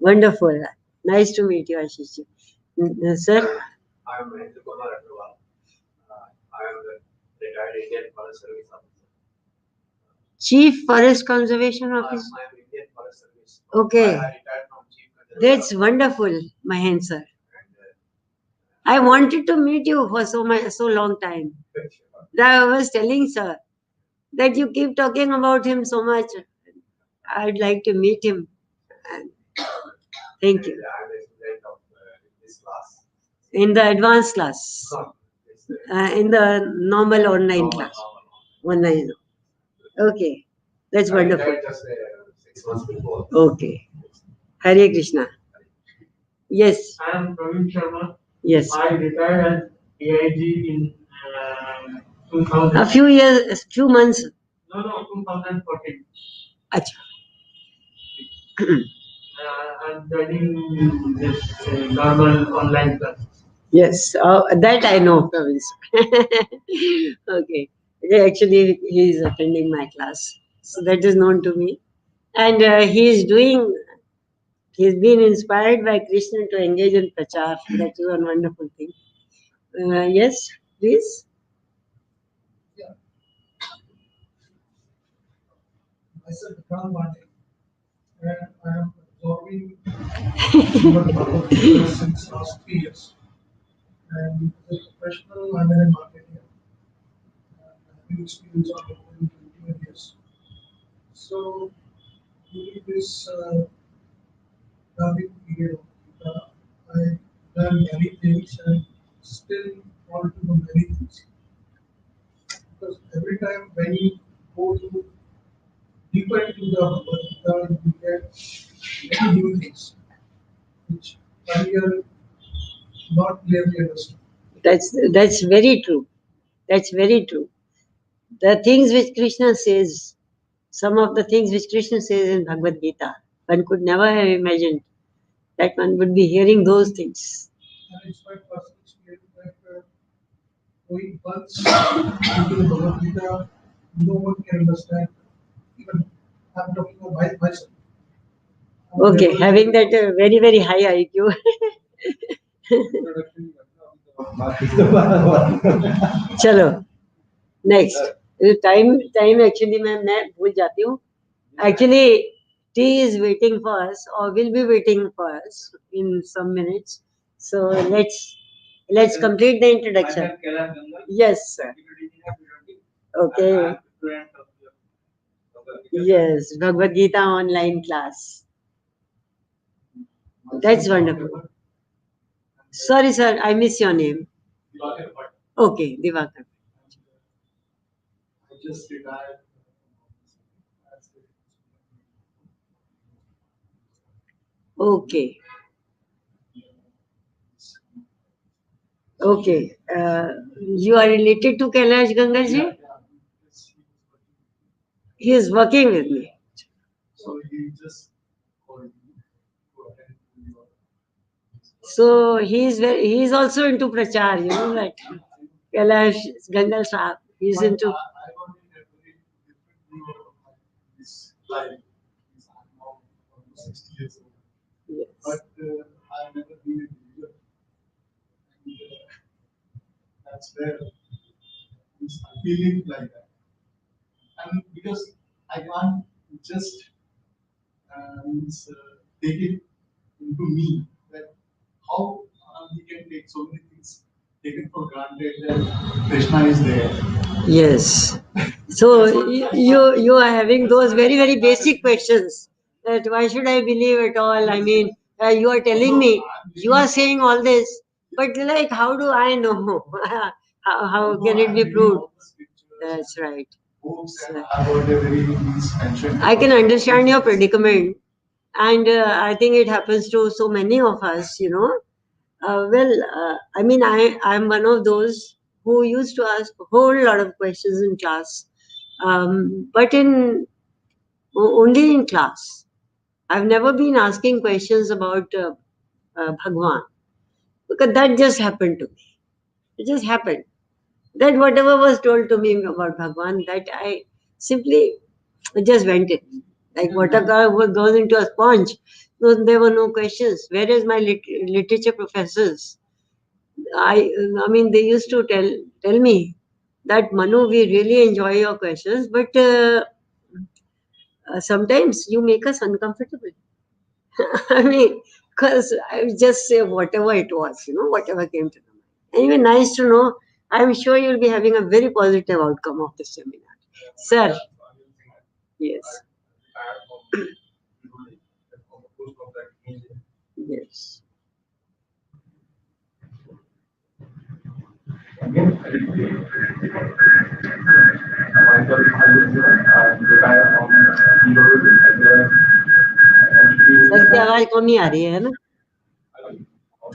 wonderful nice to meet you Ashish ji sir I am Mahendra Kumar Agarwal. I am the retired Indian Forest Service officer. Chief Forest Conservation Officer I am Indian Forest Service. okay I retired from Chief Conservation that's wonderful Mahen sir I wanted to meet you for so long time. I was telling sir that you keep talking about him so much. I'd like to meet him. Thank you. I am a student of this class. In the advanced class, in the normal online class, online. Okay, that's I wonderful. retired just 6 months before. Okay, Hare Krishna. Yes. I am Praveen Sharma. Yes. I retired as AIG in 2000. A few months. No, 2014. Acha. I'm joining this normal online class. Yes, that I know, Praveen. Okay. Actually, he is attending my class. So that is known to me. And he's been inspired by Krishna to engage in prachar. That is one wonderful thing. Yes, please. Myself, Vikram Bhate, and I am absorbing Srimad Bhagavad Gita since last 3 years. And as a professional, I'm in a marketing. Having experience of more than 21 years. So, during this learning period of Gita, I learned many things and still want to know many things. Because every time when you go to deeper into the Bhagavad Gita, you get many new things which earlier not clearly understood. That's very true. That's very true. The things which Krishna says, some of the things which Krishna says in Bhagavad Gita, one could never have imagined that one would be hearing those things. And it's my personal experience that going once into the Bhagavad Gita, no one can understand. Even I'm talking about myself. I'm Okay, never- having that very, very high IQ. चलो next time actually मैं भूल जाती हूँ actually tea is waiting for us or will be waiting for us in some minutes so let's complete the introduction yes sir okay yes Bhagavad Gita online class that's wonderful sorry sir I miss your name okay Divakar I just retired. okay okay you are related to Kailash Gangaji he is working with me So he just called me to attend to your. so he is also into prachar you know that Kailash Gangal Sahab he is into I got in a very different view of this life. I'm now almost 60 years old. yes. But I've never been a believer. And that's where I'm feeling like that. And because I can't just take it into me that how we can take so many things taken for granted that Krishna is there. Yes. So you are having those very very basic questions that why should I believe at all? I mean, you are telling me you are saying all this, but like how do I know? How can it be proved? That's right. I can understand your predicament, and I think it happens to so many of us, you know. I mean, I'm one of those who used to ask a whole lot of questions in class, but only in class. I've never been asking questions about Bhagwan, because that just happened to me. It just happened. That whatever was told to me about Bhagwan, that I simply just went in. Like water goes into a sponge. So there were no questions. Whereas my literature professors, I mean, they used to tell me that Manu, we really enjoy your questions, but sometimes you make us uncomfortable. I mean, because I would just say whatever it was, you know, whatever came to the mind. Anyway, nice to know. I'm sure you'll be having a very positive outcome of this seminar. Sir, yes. Yes. Again, myself, Arjun, retired from university as a sir की आवाज कम ही आ रही है ना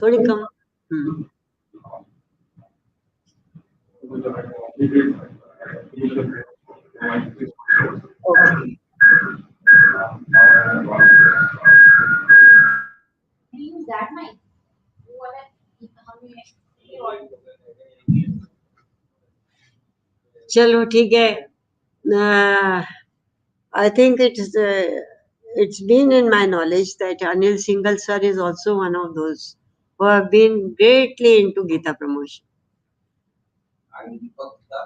थोड़ी कम Okay. use that mic. चलो ठीक है I think it's been in my knowledge that Anil Singhal sir is also one of those who have been greatly into Gita promotion. I'm Deepak Gita,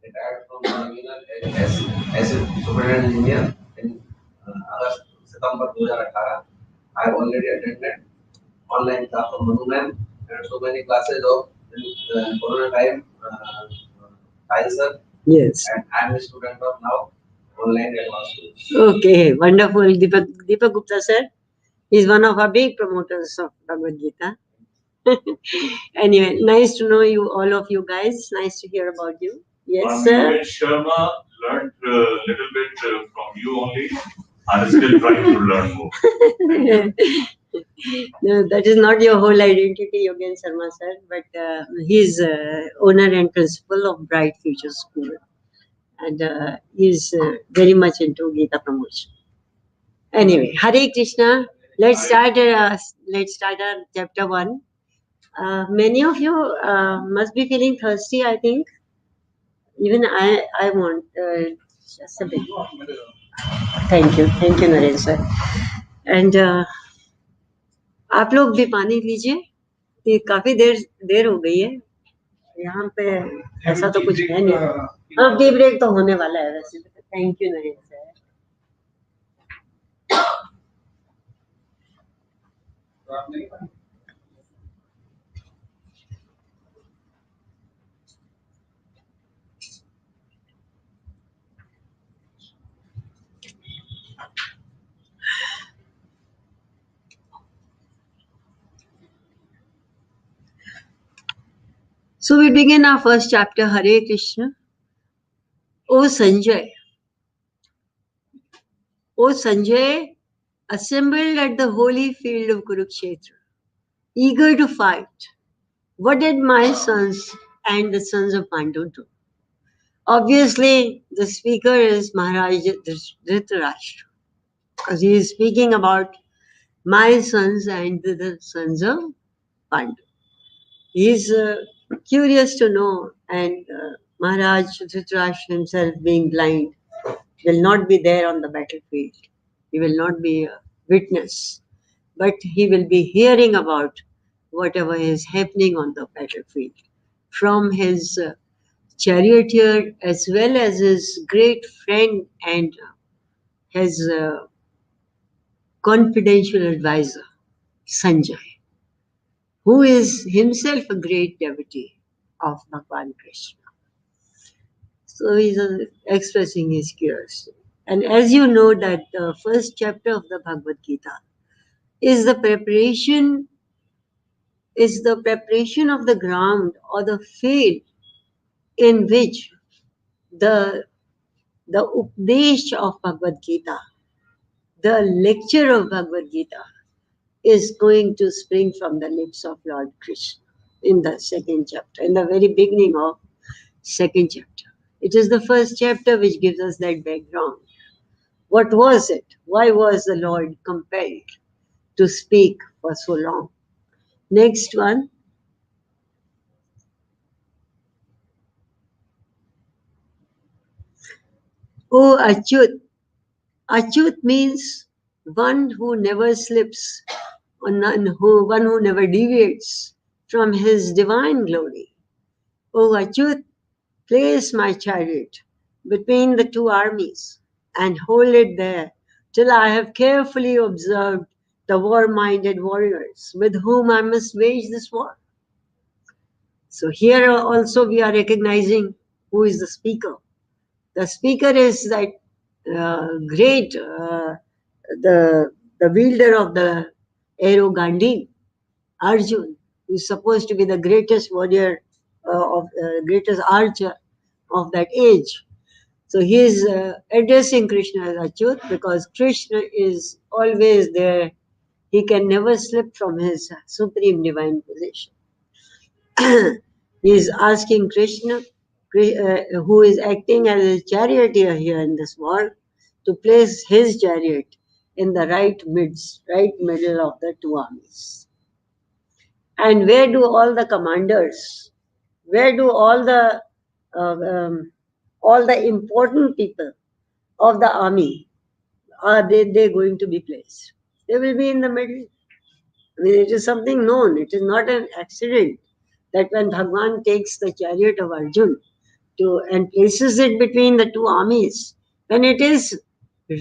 retired from Terminal as a superintendent engineer in August, September 2018. I have already attended online class of Manu ma'am and so many classes of Corona time, sir. Yes. And I am a student of now online advanced course. Okay, wonderful. Deepak Gupta sir is one of our big promoters of Bhagavad Gita. Anyway, nice to know you, all of you guys. Nice to hear about you. Yes, sir. Sharma learned a little bit from you only. I'm still trying to learn more. No, that is not your whole identity, Yogen Sharma sir, but he's owner and principal of Bright Future School. And he's very much into Gita promotion. Anyway, Hare Krishna. Let's start our chapter 1. Many of you must be feeling thirsty, I think. Even I want just a bit. Thank you, Naren sir. And आप लोग भी पानी लीजिए. ये काफी देर हो गई है. यहाँ पे ऐसा तो कुछ है नहीं. अब टी ब्रेक तो होने वाला है वैसे. Thank you Naren sir. So we begin our first chapter, Hare Krishna. O Sanjay, assembled at the holy field of Kurukshetra, eager to fight, what did my sons and the sons of Pandu do? Obviously, the speaker is Maharaj Dhritarashtra, because he is speaking about my sons and the sons of Pandu. He is curious to know, and Maharaj Dhritarashtra himself, being blind, will not be there on the battlefield. He will not be a witness, but he will be hearing about whatever is happening on the battlefield from his charioteer as well as his great friend and his confidential advisor, Sanjay, who is himself a great devotee of Bhagwan Krishna. So he's expressing his curiosity. And as you know that the first chapter of the Bhagavad Gita is the preparation of the ground or the field in which the Upadesh of Bhagavad Gita, the lecture of Bhagavad Gita, is going to spring from the lips of Lord Krishna in the second chapter, in the very beginning of second chapter. It is the first chapter which gives us that background. What was it? Why was the Lord compelled to speak for so long? Next one. Oh Achyut. Achyut means one who never slips, or one who never deviates from his divine glory. Oh Achyut, place my chariot between the two armies and hold it there till I have carefully observed the war-minded warriors with whom I must wage this war. So here also we are recognizing who is the speaker. The speaker is that great, the wielder of the arrow Gandhi, Arjun, who is supposed to be the greatest warrior greatest archer of that age. So he is addressing Krishna as Achyut because Krishna is always there. He can never slip from his supreme divine position. He is asking Krishna, who is acting as a charioteer here in this world, to place his chariot in the right middle of the two armies. And where do all the commanders, where do uh, um, all the important people of the army are they going to be placed? They will be in the middle. I mean, it is something known. It is not an accident that when Bhagwan takes the chariot of Arjun and places it between the two armies, when it is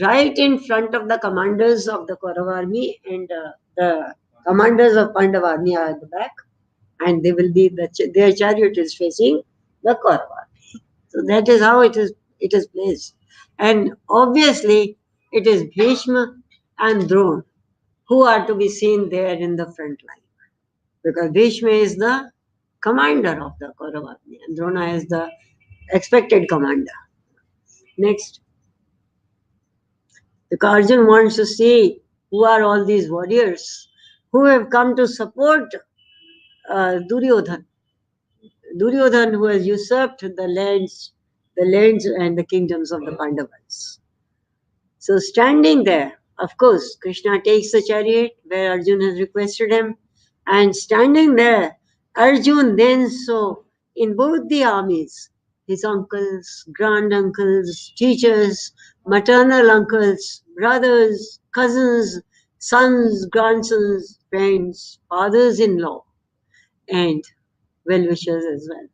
right in front of the commanders of the Kaurava army and the commanders of Pandava army are at the back, and they will be their chariot is facing the Kaurava army. So that is how it is placed, and obviously it is Bhishma and Drona who are to be seen there in the front line, because Bhishma is the commander of the Kaurava army and Drona is the expected commander. Next, because Arjun wants to see who are all these warriors who have come to support Duryodhan. Duryodhan, who has usurped the lands and the kingdoms of the Pandavas. So standing there, of course, Krishna takes the chariot where Arjun has requested him, and standing there, Arjun then saw in both the armies his uncles, granduncles, teachers, maternal uncles, brothers, cousins, sons, grandsons, friends, fathers-in-law, and well-wishers as well.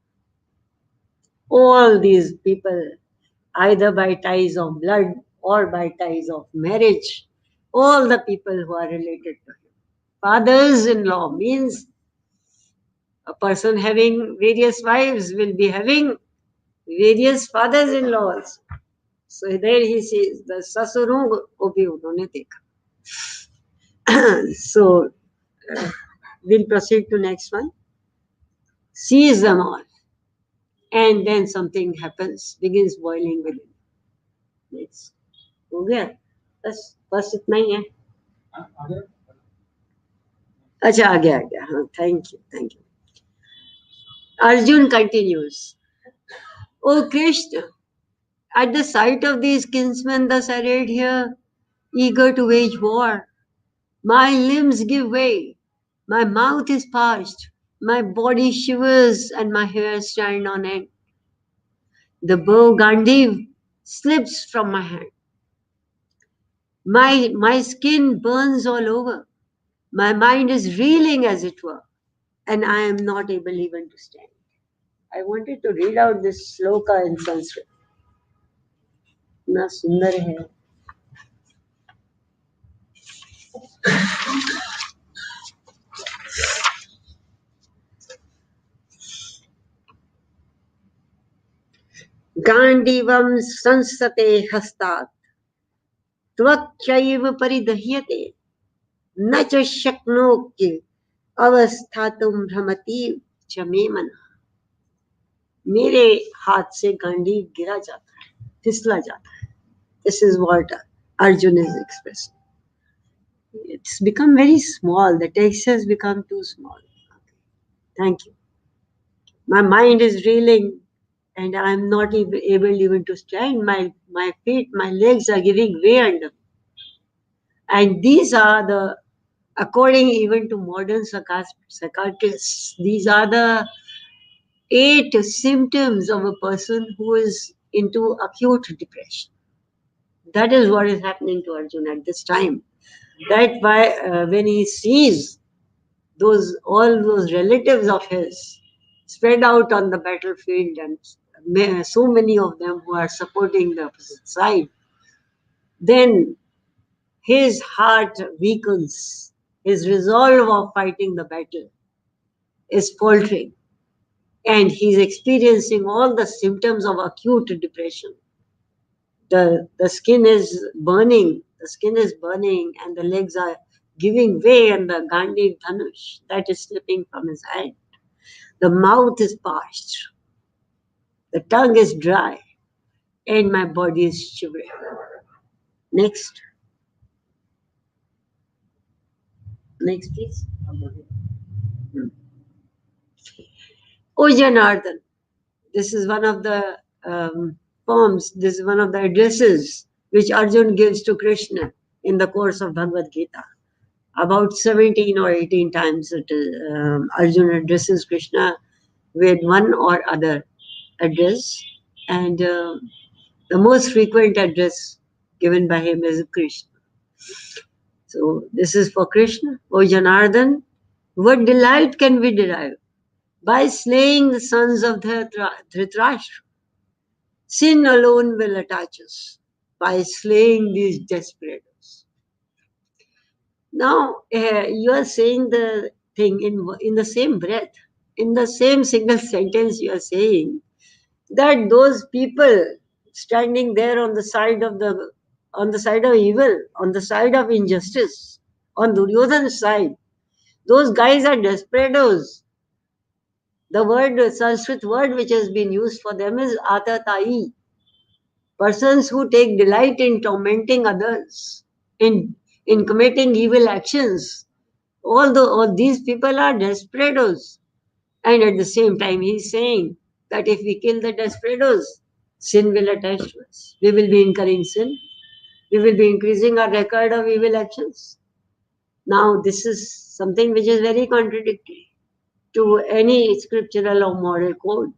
All these people, either by ties of blood or by ties of marriage, all the people who are related to him. Fathers-in-law means a person having various wives will be having various fathers-in-laws. So there he says, the sasuro ko bhi unhone dekha. So we'll proceed to next one. Sees them all. And then something happens, begins boiling within. Next. हो गया बस इतना ही है अच्छा आ गया हाँ thank you Arjun continues, O Krishna, at the sight of these kinsmen thus arrayed here, eager to wage war, my limbs give way, my mouth is parched, my body shivers and my hair stand on end. The bow Gandiv slips from my hand. My skin burns all over. My mind is reeling as it were, and I am not able even to stand. I wanted to read out this sloka in Sanskrit. Na sundar hai. Gandivam sansate hastat tvakchaiva paridahyate na cha shaknokya avasthatum bhramati chamemana. मेरे हाथ से गांडीव गिरा जाता है, फिसला जाता है. This is what Arjun is expressing. It's become very small. The text has become too small. Thank you. My mind is reeling and I'm not able even to stand. My feet, my legs are giving way under me. And these are the, according even to modern psychiatrists, these are the 8 symptoms of a person who is into acute depression. That is what is happening to Arjun at this time. That why when he sees all those relatives of his spread out on the battlefield and so many of them who are supporting the opposite side, then his heart weakens. His resolve of fighting the battle is faltering, and he's experiencing all the symptoms of acute depression. The skin is burning, and the legs are giving way, and the Gandhi Dhanush that is slipping from his hand. The mouth is parched, the tongue is dry, and my body is shivering. Next. Next, please. O Janardhan, this is one of the poems, this is one of the addresses which Arjun gives to Krishna in the course of Bhagavad Gita. About 17 or 18 times Arjun addresses Krishna with one or other address, and the most frequent address given by him is Krishna. So this is for Krishna. O Janardhan, what delight can we derive by slaying the sons of Dhritarashtra? Sin alone will attach us by slaying these desperados. Now, you are saying the thing in the same breath, in the same single sentence, you are saying that those people standing there on the side of evil, on the side of injustice, on Duryodhana's side, those guys are desperados. The Sanskrit word which has been used for them is atatai. Persons who take delight in tormenting others, in committing evil actions. All these people are desperados. And at the same time, he is saying that if we kill the desperados, sin will attach to us. We will be incurring sin. We will be increasing our record of evil actions. Now, this is something which is very contradictory to any scriptural or moral code.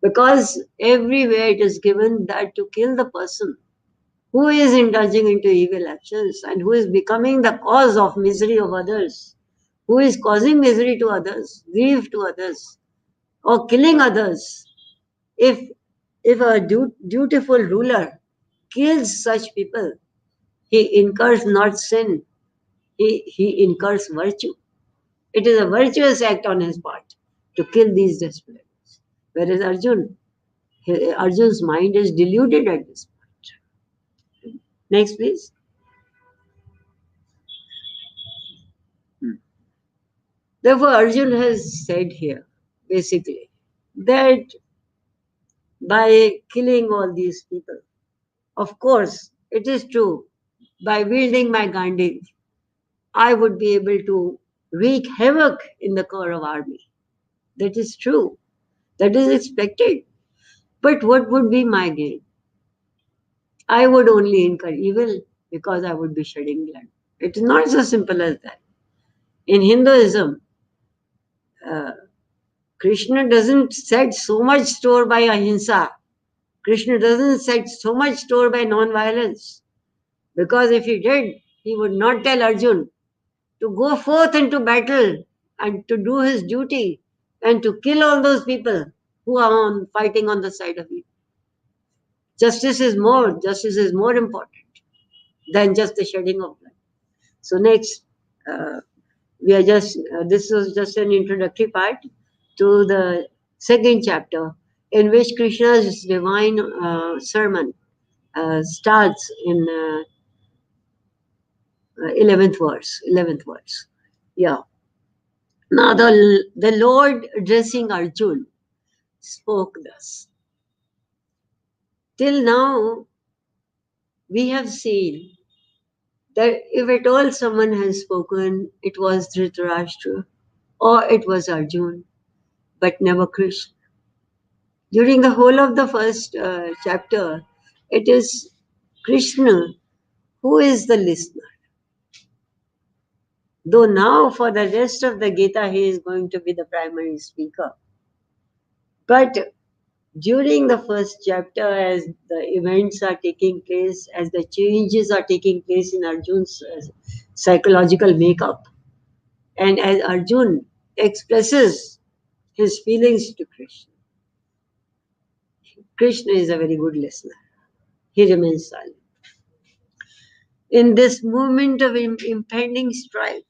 Because everywhere it is given that to kill the person who is indulging into evil actions and who is becoming the cause of misery of others, who is causing misery to others, grief to others, or killing others. If a dutiful ruler kills such people, he incurs not sin, he incurs virtue. It is a virtuous act on his part to kill these desperados. Whereas Arjun's mind is deluded at this point. Next, please. Therefore, Arjun has said here, basically, that by killing all these people, of course, it is true, by wielding my Gandhi, I would be able to wreak havoc in the Kaurav army. That is true. That is expected. But what would be my gain? I would only incur evil because I would be shedding blood. It is not so simple as that. In Hinduism, uh, Krishna doesn't set so much store by ahimsa. Krishna doesn't set so much store by non-violence. Because if he did, he would not tell Arjun to go forth into battle and to do his duty and to kill all those people who are fighting on the side of evil. Justice is more important than just the shedding of blood. So next, this was just an introductory part to the second chapter, in which Krishna's divine sermon starts in 11th verse. 11th verse. Yeah. Now the Lord addressing Arjun spoke thus. Till now, we have seen that if at all someone has spoken, it was Dhritarashtra or it was Arjun, but never Krishna. During the whole of the first chapter, it is Krishna who is the listener. Though now for the rest of the Gita, he is going to be the primary speaker. But during the first chapter, as the events are taking place, as the changes are taking place in Arjun's psychological makeup, and as Arjun expresses his feelings to Krishna, Krishna is a very good listener. He remains silent. In this moment of impending strife,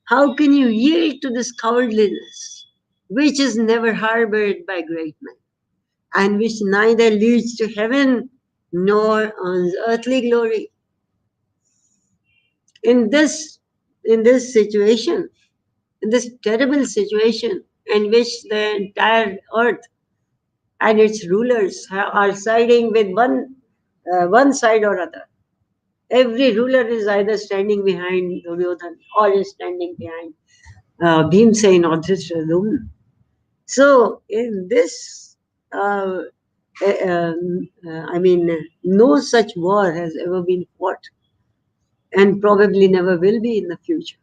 how can you yield to this cowardliness, which is never harbored by great men, and which neither leads to heaven nor earns earthly glory? In this situation, in this terrible situation in which the entire earth and its rulers are siding with one side or other. Every ruler is either standing behind Duryodhan or is standing behind Bhimsen or Dhritarashtra. So in this, no such war has ever been fought, and probably never will be in the future.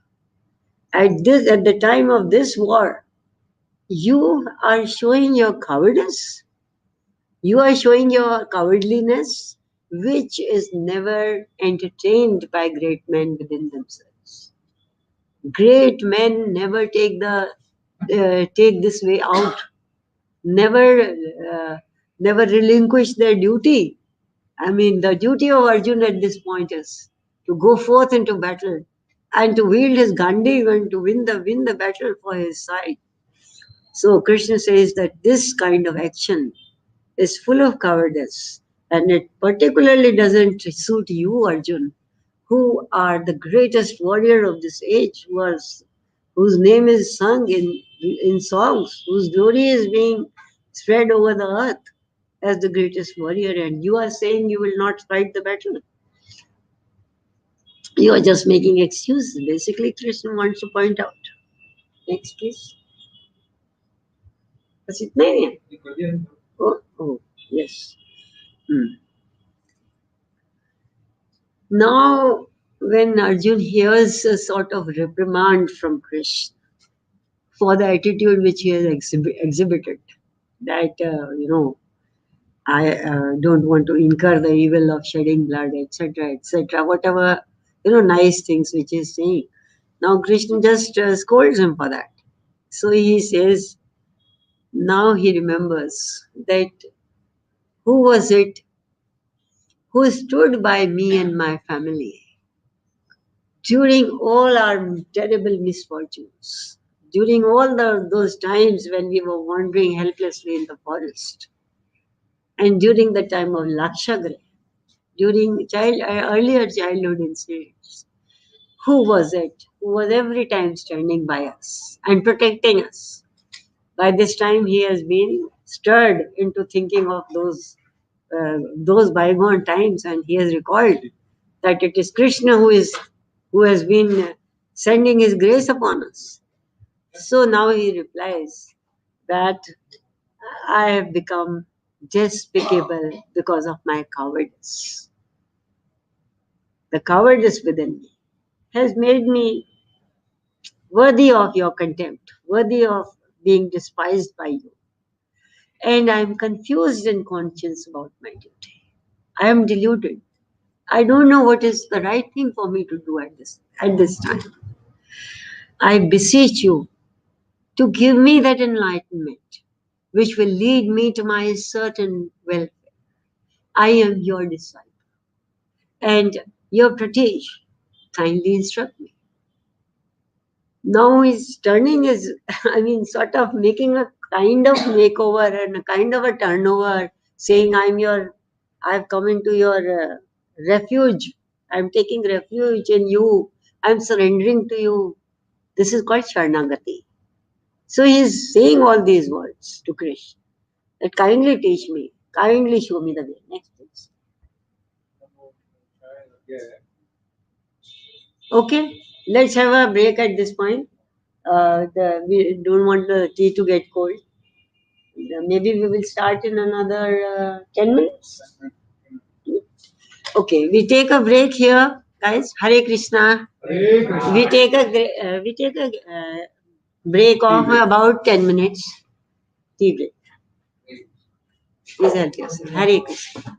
At the time of this war, you are showing your cowardice. You are showing your cowardliness, which is never entertained by great men within themselves. Great men never take this way out. Never, never relinquish their duty. I mean, the duty of Arjun at this point is to go forth into battle and to wield his Gandhi and to win the battle for his side. So Krishna says that this kind of action is full of cowardice, and it particularly doesn't suit you, Arjun, who are the greatest warrior of this age, whose name is sung in songs, whose glory is being spread over the earth as the greatest warrior, and you are saying you will not fight the battle. You are just making excuses. Basically, Krishna wants to point out. Next, please. बस इतना ही है? Oh, yes. Now, when Arjun hears a sort of reprimand from Krishna for the attitude which he has exhibited, that, I don't want to incur the evil of shedding blood, etc., whatever, nice things which he's saying. Now, Krishna just scolds him for that. So he says, now he remembers that who was it who stood by me and my family during all our terrible misfortunes, during all those times when we were wandering helplessly in the forest, and during the time of Lakshagra, during earlier childhood incidents. Who was it who was every time standing by us and protecting us? By this time, he has been stirred into thinking of those bygone times, and he has recalled that it is Krishna who has been sending his grace upon us. So now he replies that I have become despicable because of my cowardice. The cowardice within me has made me worthy of your contempt, worthy of being despised by you. And I am confused in conscience about my duty. I am deluded. I don't know what is the right thing for me to do at this time. I beseech you to give me that enlightenment which will lead me to my certain welfare. I am your disciple and your protege. Kindly instruct me. Now he's turning his, sort of making a kind of makeover and a kind of a turnover, saying, I've come into your refuge. I'm taking refuge in you. I'm surrendering to you. This is called Sharanagati. So he's saying all these words to Krishna. That kindly teach me, kindly show me the way. Next, please. Okay, let's have a break at this point. We don't want the tea to get cold. Maybe we will start in another 10 minutes. Okay, we take a break here, guys. Hare Krishna. Hare Krishna. We take a break of about 10 minutes. Tea break. Please help yourself. Hare Krishna.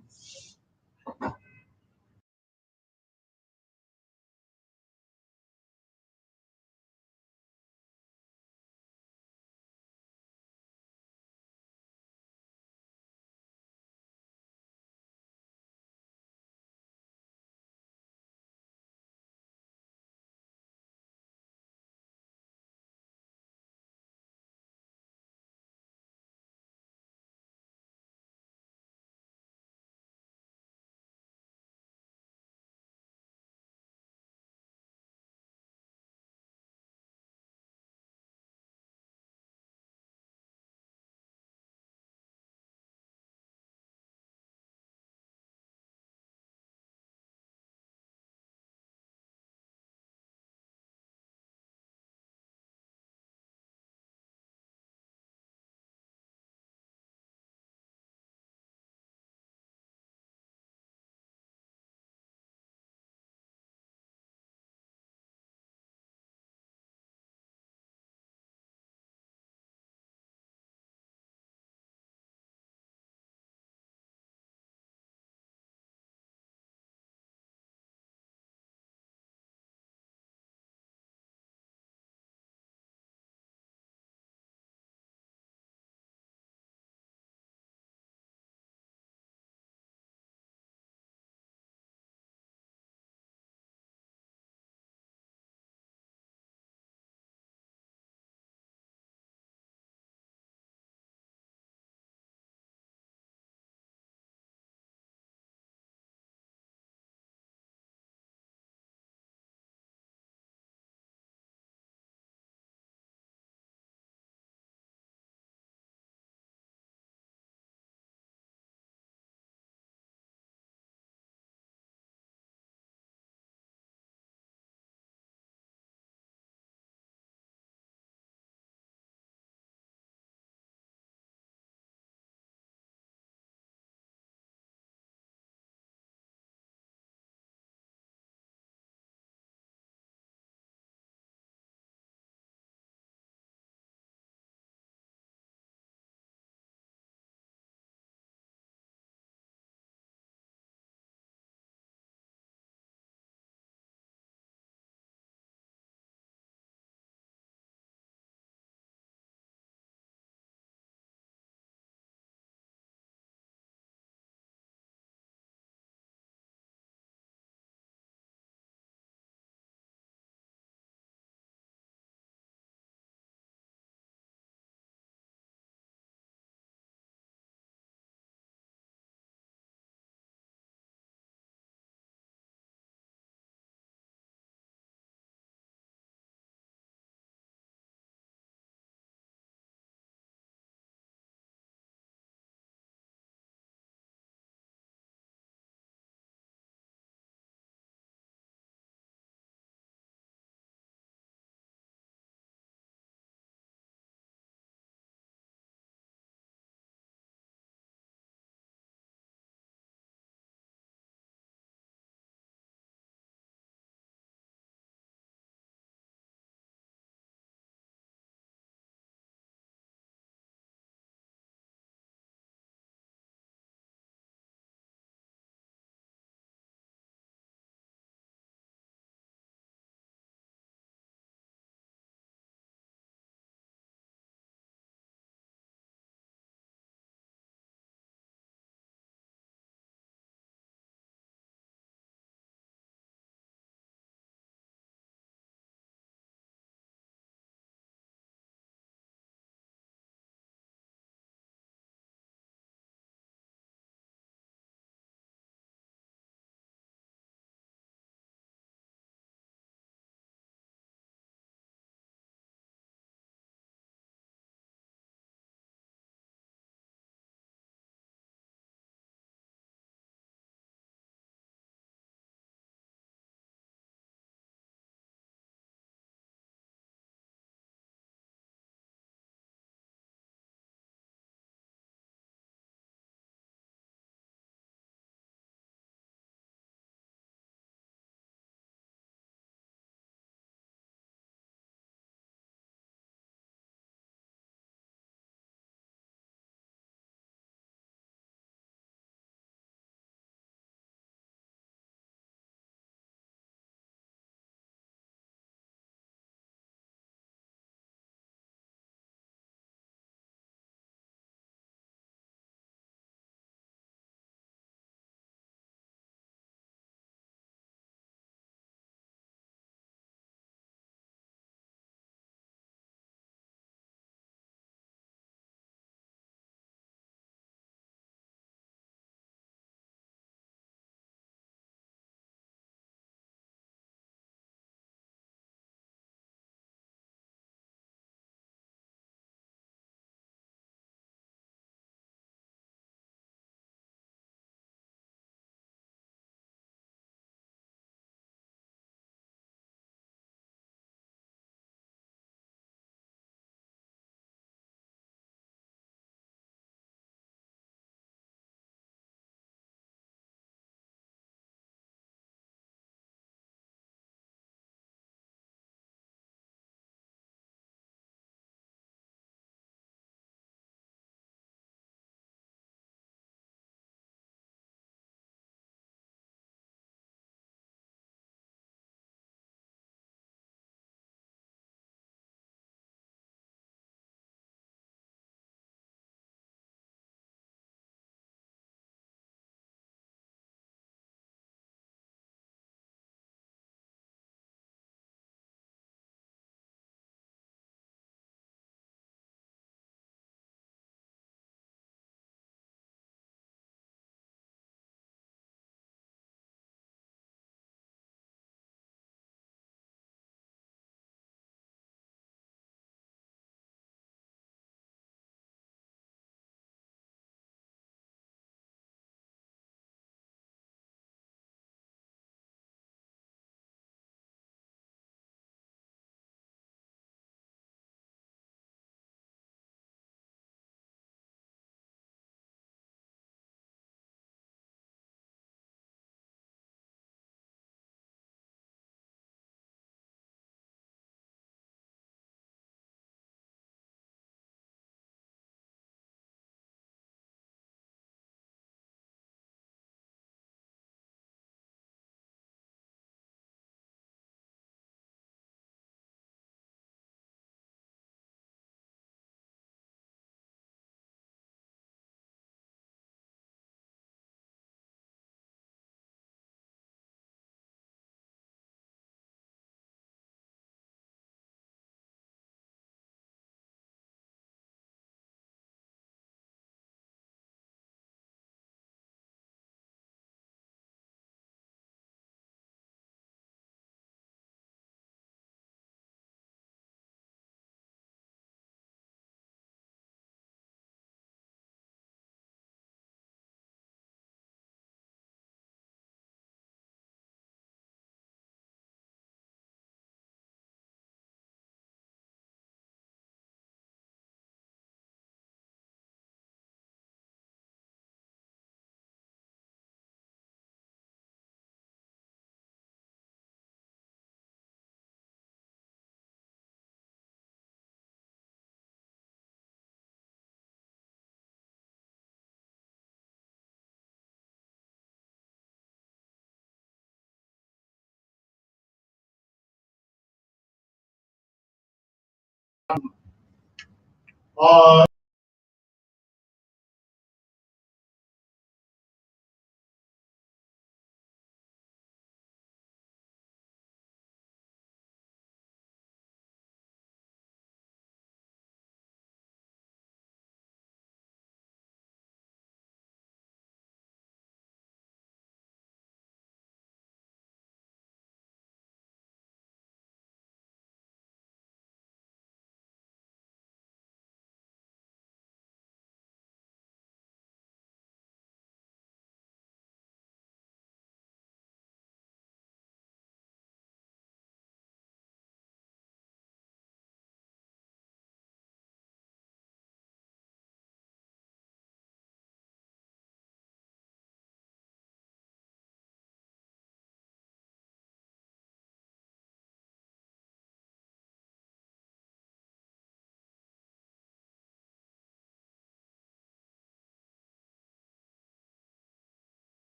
Uh,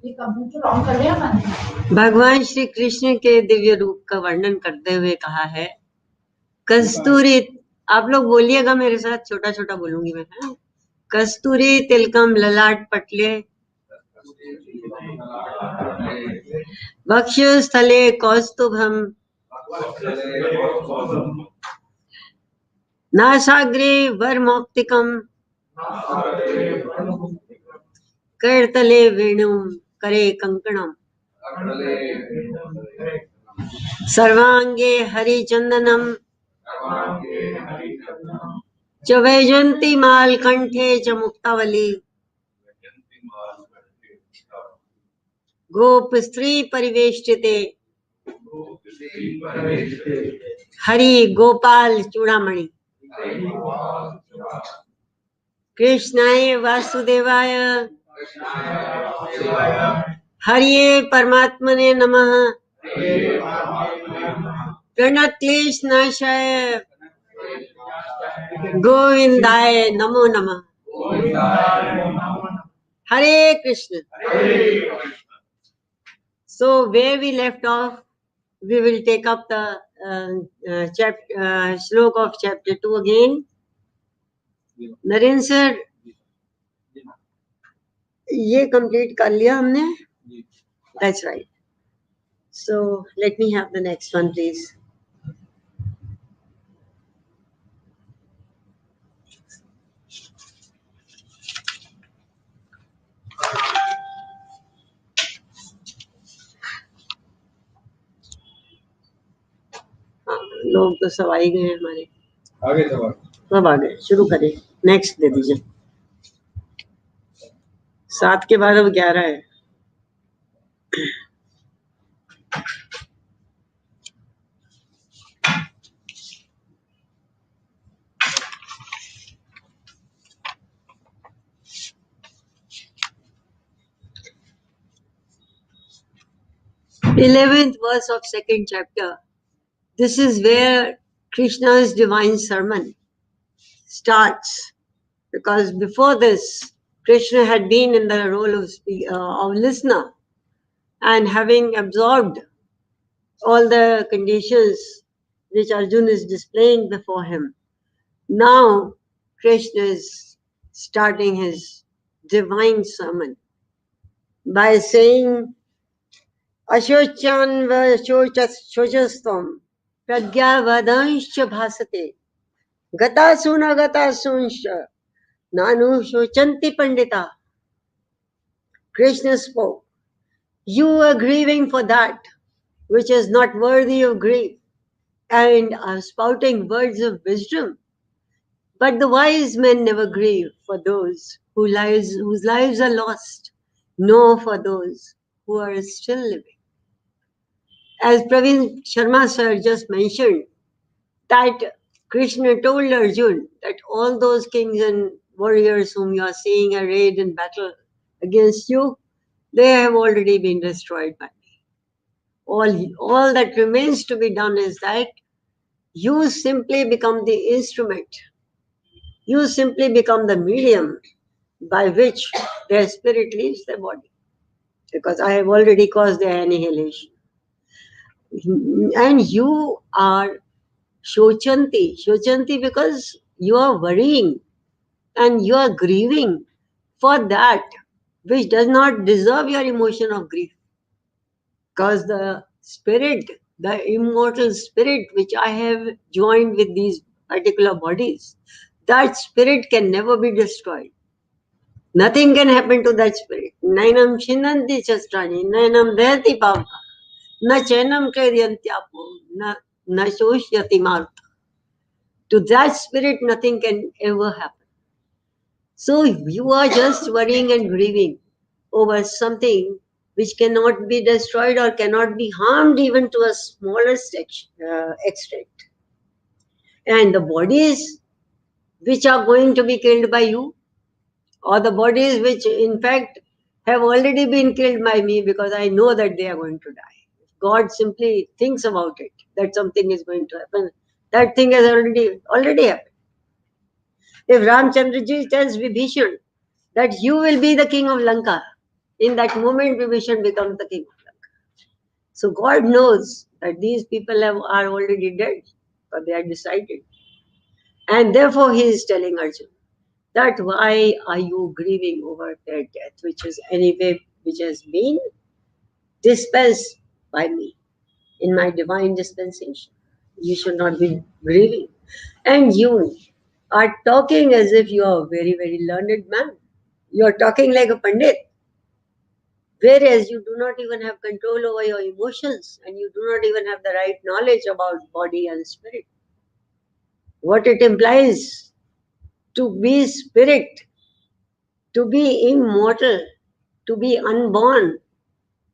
ये computer on कर लिया मैंने। भगवान श्री कृष्ण के दिव्य रूप का वर्णन करते हुए कहा है, कस्तूरी, आप लोग बोलिएगा मेरे साथ, छोटा छोटा बोलूंगी मैं, है? कस्तूरी तिलकम ललाट पटले वक्षस्थले कौस्तुभम नासाग्रे वरमौक्तिकम करतले वेणु करे कंकणम सर्वांगे हरिचंदनम च वैजंती माल कंठे च मुक्तावली गोप स्त्री परिवेष्टिते हरि गोपाल चूड़ामणि कृष्णाय वासुदेवाय हरिये परमात्मने नमः प्रणक्लेश नाशाय गोविंदाय नमो नमः। Hare Krishna. So where we left off, we will take up the slok of chapter 2 again. Narendra sir, ये कंप्लीट कर लिया हमने? That's right. So let me have the next one, please. लोग तो सब आ ही गए हैं हमारे, आगे सब सब आ गए, शुरू करें, नेक्स्ट दे दीजिए। 7 के बाद अब 11 है। The 11th verse of second chapter. This is where Krishna's divine sermon starts, because before this, Krishna had been in the role of listener, and having absorbed all the conditions which Arjun is displaying before him, now Krishna is starting his divine sermon by saying, Ashochan va shojastam pragyavadanshcha bhasate gatasuna gatasunshcha nanu shochanti pandita. Krishna spoke, you are grieving for that which is not worthy of grief and are spouting words of wisdom. But the wise men never grieve for those whose lives are lost, nor for those who are still living. As Praveen Sharma sir just mentioned, that Krishna told Arjun that all those kings and warriors whom you are seeing arrayed in battle against you, they have already been destroyed by me. All that remains to be done is that you simply become the instrument. You simply become the medium by which their spirit leaves their body, because I have already caused their annihilation. And you are Shochanti because you are worrying and you are grieving for that which does not deserve your emotion of grief. Because the spirit, the immortal spirit which I have joined with these particular bodies, that spirit can never be destroyed. Nothing can happen to that spirit. Nainam shinanti chastrani, nainam dayati pavka, na chainam kairyantyapur, na shoshyati marta. To that spirit, nothing can ever happen. So you are just worrying and grieving over something which cannot be destroyed or cannot be harmed even to a smallest extent. And the bodies which are going to be killed by you, or the bodies which in fact have already been killed by me, because I know that they are going to die. If God simply thinks about it, that something is going to happen, that thing has already happened. If Ramchandraji tells Vibhishan that you will be the king of Lanka, in that moment Vibhishan becomes the king of Lanka. So God knows that these people are already dead, but they are decided. And therefore he is telling Arjun that why are you grieving over their death, which is anyway, which has been dispensed by me in my divine dispensation. You should not be grieving. And you are talking as if you are a very, very learned man. You are talking like a pandit, whereas you do not even have control over your emotions and you do not even have the right knowledge about body and spirit. What it implies to be spirit, to be immortal, to be unborn,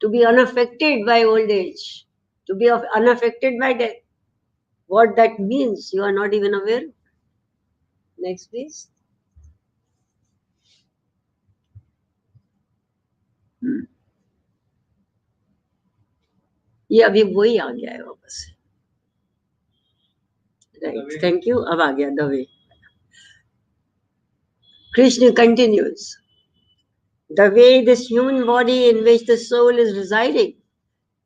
to be unaffected by old age, to be unaffected by death. What that means, you are not even aware. Next, please. ये अभी वही आ गया है वापस. Right. Thank you. अब आ गया the way. Krishna continues. The way this human body in which the soul is residing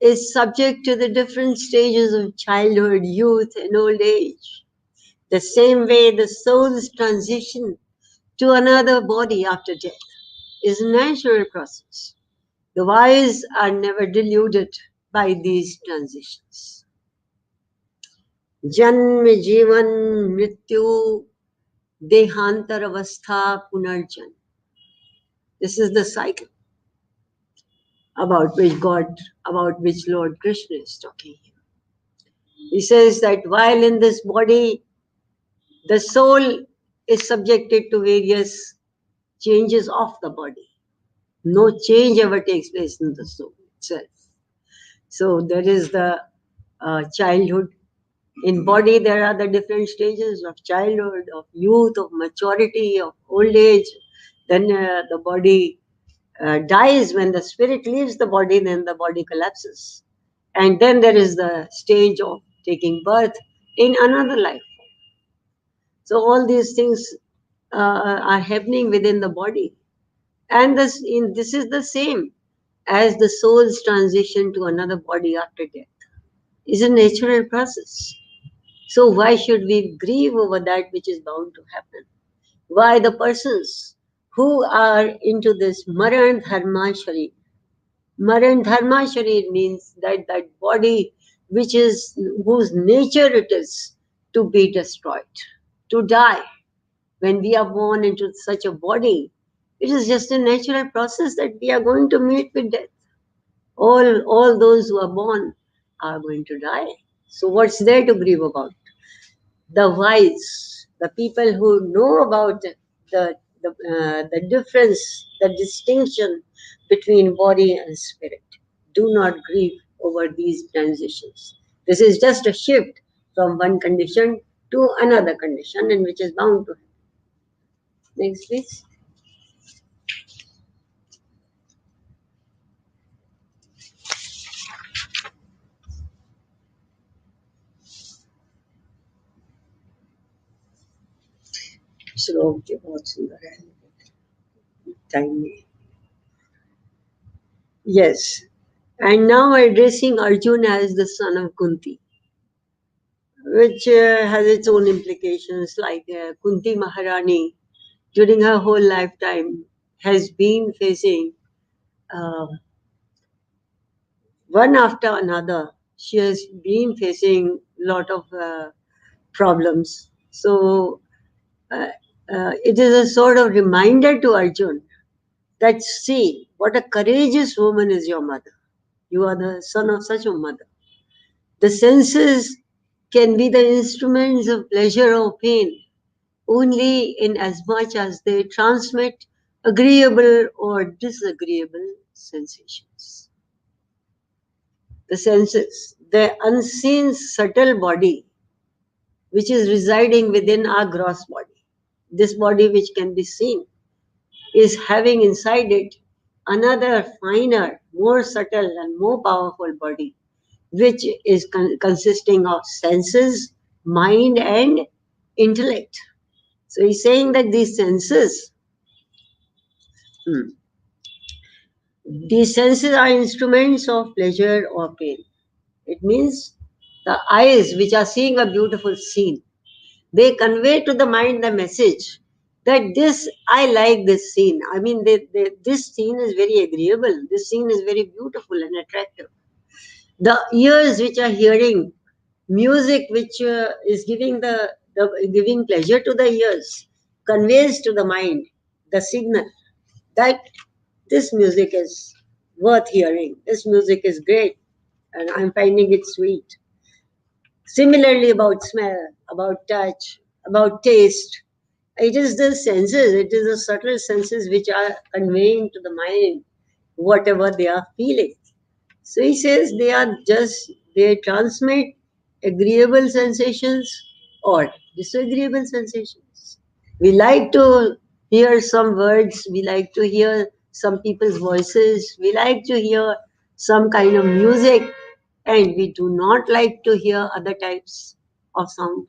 is subject to the different stages of childhood, youth, and old age. The same way the soul's transition to another body after death is a natural process. The wise are never deluded by these transitions. Janma Jivan Mrityu Dehantar Avastha Punarjan. This is the cycle about which Lord Krishna is talking here. He says that while in this body, the soul is subjected to various changes of the body. No change ever takes place in the soul itself. So there is the childhood. In body, there are the different stages of childhood, of youth, of maturity, of old age. Then the body dies. When the spirit leaves the body, then the body collapses. And then there is the stage of taking birth in another life. So all these things are happening within the body. And this is the same as the soul's transition to another body after death. It's a natural process. So why should we grieve over that which is bound to happen? Why the persons who are into this Maran Dharma Sharir? Maran Dharma Sharir means that body which is, whose nature it is to be destroyed, to die. When we are born into such a body, it is just a natural process that we are going to meet with death. All those who are born are going to die. So what's there to grieve about? The wise, the people who know about the difference, the distinction between body and spirit, do not grieve over these transitions. This is just a shift from one condition to another condition, and which is bound to happen. Next, please. श्लोक के बहुत सुंदर है. time में. Yes. And now addressing Arjun as the son of Kunti, which has its own implications, like Kunti Maharani during her whole lifetime has been facing uh, one after another. She has been facing a lot of problems. So it is a sort of reminder to Arjun that, see, what a courageous woman is your mother. You are the son of such a mother. The senses can be the instruments of pleasure or pain only in as much as they transmit agreeable or disagreeable sensations. The senses, the unseen subtle body which is residing within our gross body, this body which can be seen, is having inside it another finer, more subtle and more powerful body, which is consisting of senses, mind and intellect. So he's saying that hmm, these senses are instruments of pleasure or pain. It means the eyes which are seeing a beautiful scene, they convey to the mind the message that this, I like this scene. I mean, this scene is very agreeable. This scene is very beautiful and attractive. The ears which are hearing music which is giving giving pleasure to the ears conveys to the mind the signal that this music is worth hearing. This music is great and I'm finding it sweet. Similarly, about smell, about touch, about taste, it is the senses, it is the subtle senses which are conveying to the mind whatever they are feeling. So he says they transmit agreeable sensations or disagreeable sensations. We like to hear some words, we like to hear some people's voices, we like to hear some kind of music, and we do not like to hear other types of sound.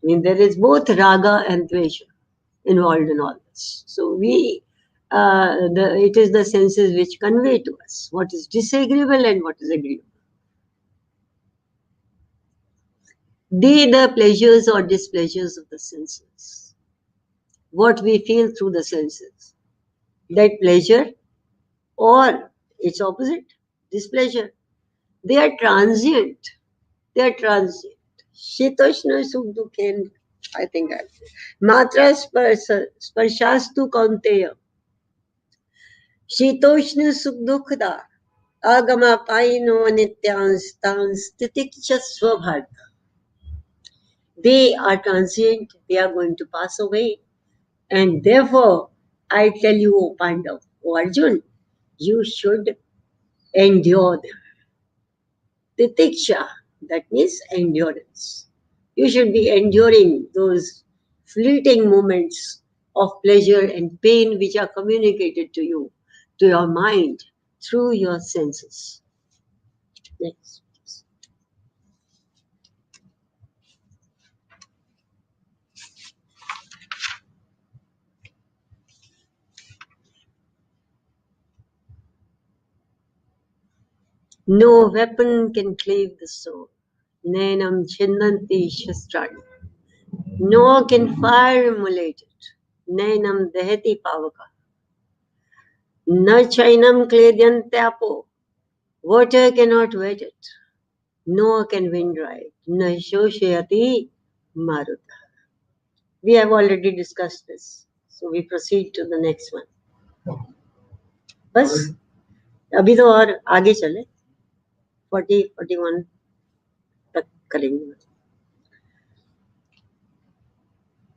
I mean, there is both raga and dvesha involved in all this. So it is the senses which convey to us what is disagreeable and what is agreeable. The pleasures or displeasures of the senses, what we feel through the senses, that pleasure or its opposite, displeasure, they are transient. They are transient. Shitoshna sukh dukhen, I think I Matra sparshastu kaunteya. Shitoshna sukh dukhda. Agama paino nityans titikcha swabharta. They are transient, they are going to pass away. And therefore, I tell you, O Pandav, O Arjun, you should endure them. Titiksha, that means endurance. You should be enduring those fleeting moments of pleasure and pain which are communicated to you, to your mind, through your senses. Next. No weapon can cleave the soul. Nenam chinnanti shastrani. Nor can fire immolate it. Nenam dehati pavaka. Na chainam kledyantapo. Water cannot wet it. Nor can wind dry it. Na shoshayati maruta. We have already discussed this. So we proceed to the next one. बस अभी तो और आगे चले 40-41 तक करेंगे.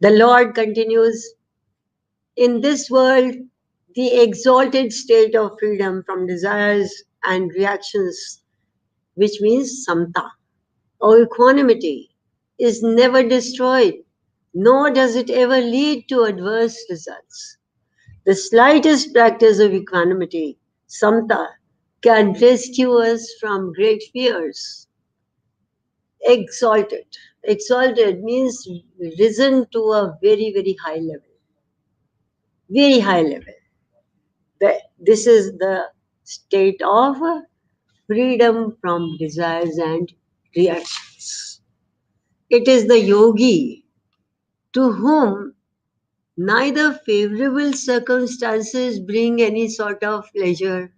The Lord continues, in this world, the exalted state of freedom from desires and reactions, which means samta, or equanimity, is never destroyed, nor does it ever lead to adverse results. The slightest practice of equanimity, samta, can rescue us from great fears. Exalted. Exalted means risen to a very, very high level. Very high level. This is the state of freedom from desires and reactions. It is the yogi to whom neither favorable circumstances bring any sort of pleasure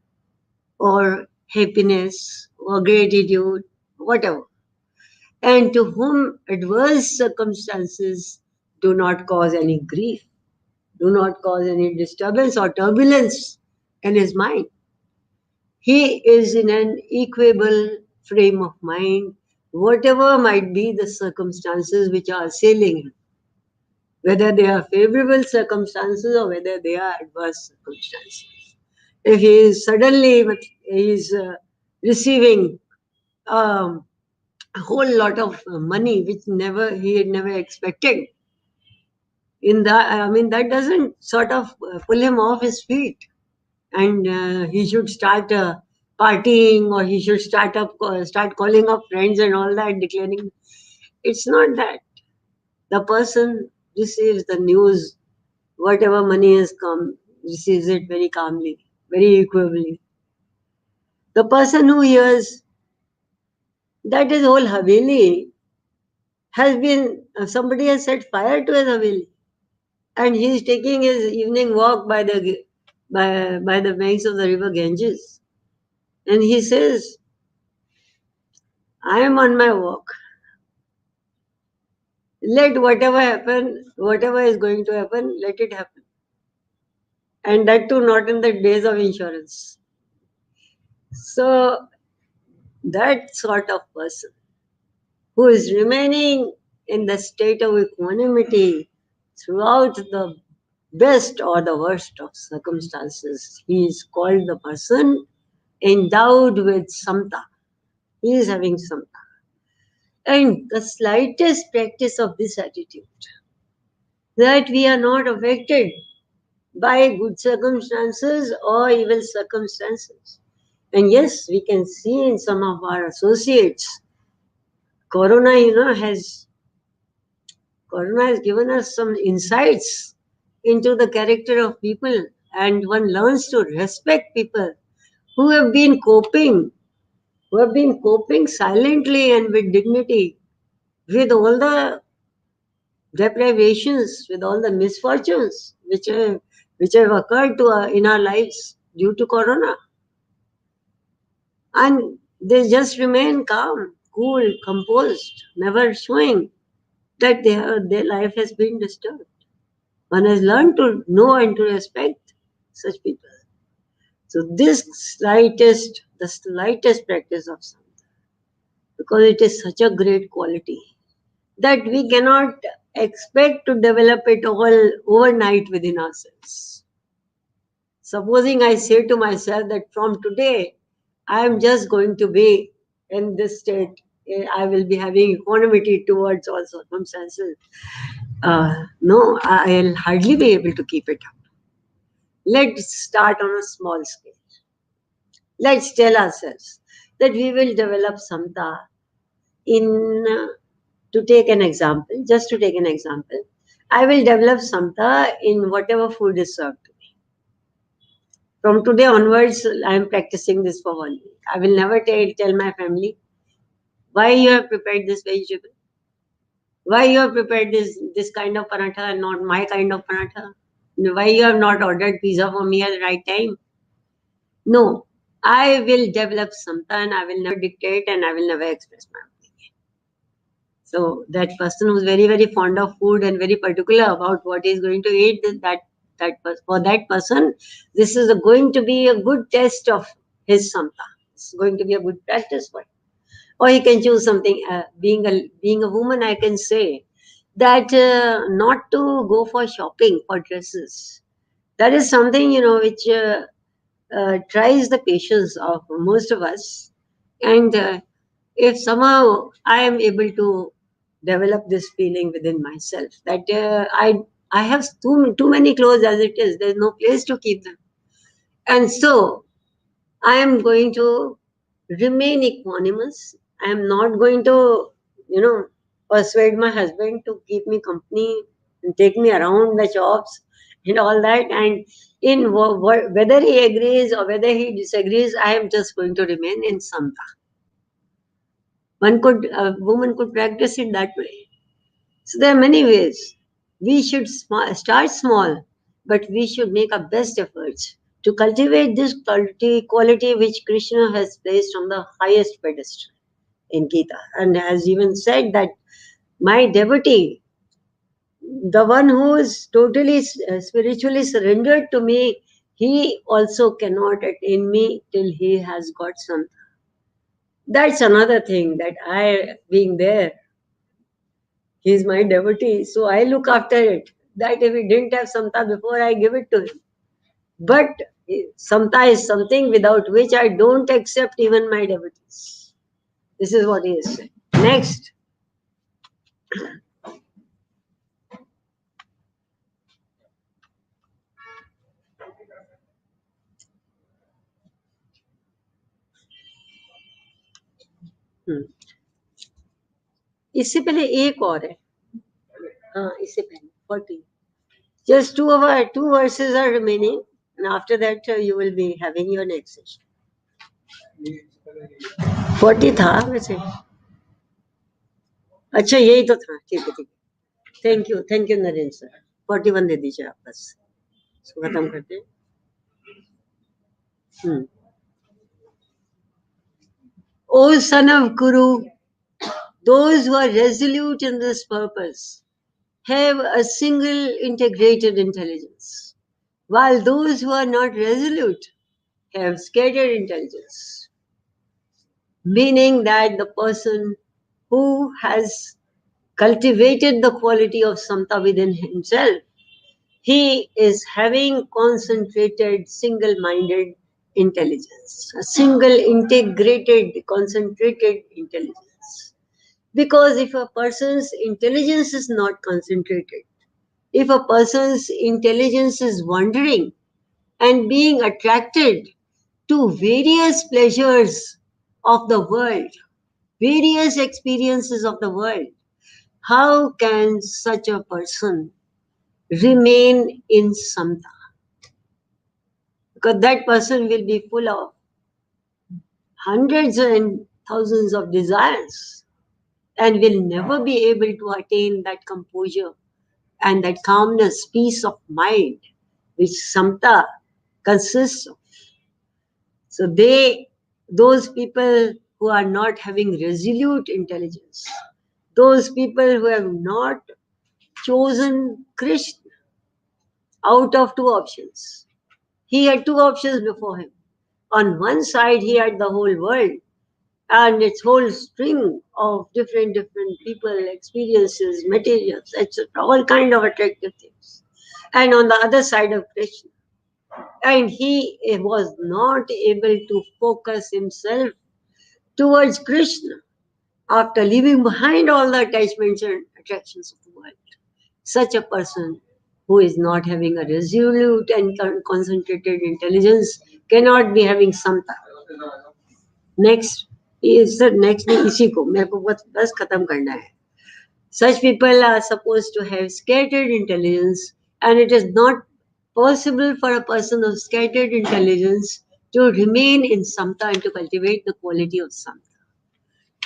or happiness or gratitude, whatever, and to whom adverse circumstances do not cause any grief, do not cause any disturbance or turbulence in his mind. He is in an equable frame of mind, whatever might be the circumstances which are assailing him, whether they are favorable circumstances or whether they are adverse circumstances. If he is suddenly receiving a whole lot of money which he had never expected, in that, I mean, that doesn't sort of pull him off his feet, and he should start partying, or he should start calling up friends and all that, declaring. It's not that. The person receives the news, whatever money has come, receives it very calmly, very equably. The person who hears that his whole Haveli has been, somebody has set fire to his Haveli, and he is taking his evening walk by the banks of the river Ganges, and he says, I am on my walk. Let whatever happen, whatever is going to happen, let it happen. And that too not in the days of insurance. So that sort of person who is remaining in the state of equanimity throughout the best or the worst of circumstances, he is called the person endowed with samta. He is having samta. And the slightest practice of this attitude, that we are not affected by good circumstances or evil circumstances. And yes, we can see in some of our associates, Corona, Corona has given us some insights into the character of people, and one learns to respect people who have been coping silently and with dignity with all the deprivations, with all the misfortunes which have occurred in our lives due to Corona. And they just remain calm, cool, composed, never showing that their life has been disturbed. One has learned to know and to respect such people. So the slightest practice of Samta, because it is such a great quality that we cannot expect to develop it all overnight within ourselves. Supposing I say to myself that from today I am just going to be in this state, I will be having equanimity towards all circumstances. No, I'll hardly be able to keep it up. Let's start on a small scale. Let's tell ourselves that we will develop samta in, to take an example, just to take an example, I will develop samta in whatever food is served to me. From today onwards, I am practicing this for 1 week. I will never tell my family, why you have prepared this vegetable? Why you have prepared this kind of paratha and not my kind of paratha? Why you have not ordered pizza for me at the right time? No, I will develop samta and I will never dictate and I will never express my opinion. So that person who's very, very fond of food and very particular about what he's going to eat, for that person, this is going to be a good test of his samta. It's going to be a good practice for him. Or he can choose something. Being a woman, I can say that not to go for shopping for dresses. That is something which tries the patience of most of us. And if somehow I am able to develop this feeling within myself that I have too many clothes as it is. There's no place to keep them, and so I am going to remain equanimous. I am not going to, persuade my husband to keep me company and take me around the shops and all that. And in whether he agrees or whether he disagrees, I am just going to remain in samta. A woman could practice it that way. So there are many ways. We should start small, but we should make our best efforts to cultivate this quality which Krishna has placed on the highest pedestal in Gita, and has even said that my devotee, the one who is totally spiritually surrendered to me, he also cannot attain me till he has got something. That's another thing, that I, being there, he is my devotee, so I look after it. That if he didn't have samta before, I give it to him. But samta is something without which I don't accept even my devotees. This is what he is saying. Next. इससे पहले एक और है, हाँ इससे पहले 40. Just two verses are remaining, and after that you will be having your next session. 40 था वैसे. अच्छा यही तो था, ठीक है. Thank you Narendra sir. 41 दे दीजिए आप, बस इसको खत्म करते हैं. O son of Kuru, those who are resolute in this purpose have a single integrated intelligence, while those who are not resolute have scattered intelligence. Meaning that the person who has cultivated the quality of samta within himself, he is having concentrated, single-minded intelligence, a single integrated, concentrated intelligence. Because if a person's intelligence is not concentrated, if a person's intelligence is wandering and being attracted to various pleasures of the world, various experiences of the world, how can such a person remain in samta? Because that person will be full of hundreds and thousands of desires and will never be able to attain that composure and that calmness, peace of mind, which samta consists of. So those people who are not having resolute intelligence, those people who have not chosen Krishna out of two options. He had two options before him. On one side, he had the whole world and its whole string of different people, experiences, materials, etc., all kind of attractive things. And on the other side of Krishna. And he was not able to focus himself towards Krishna after leaving behind all the attachments and attractions of the world. Such a person who is not having a resolute and concentrated intelligence cannot be having samta. Next is the next में इसी को मेरे को बस खत्म करना है. Such people are supposed to have scattered intelligence, and it is not possible for a person of scattered intelligence to remain in samta and to cultivate the quality of samta.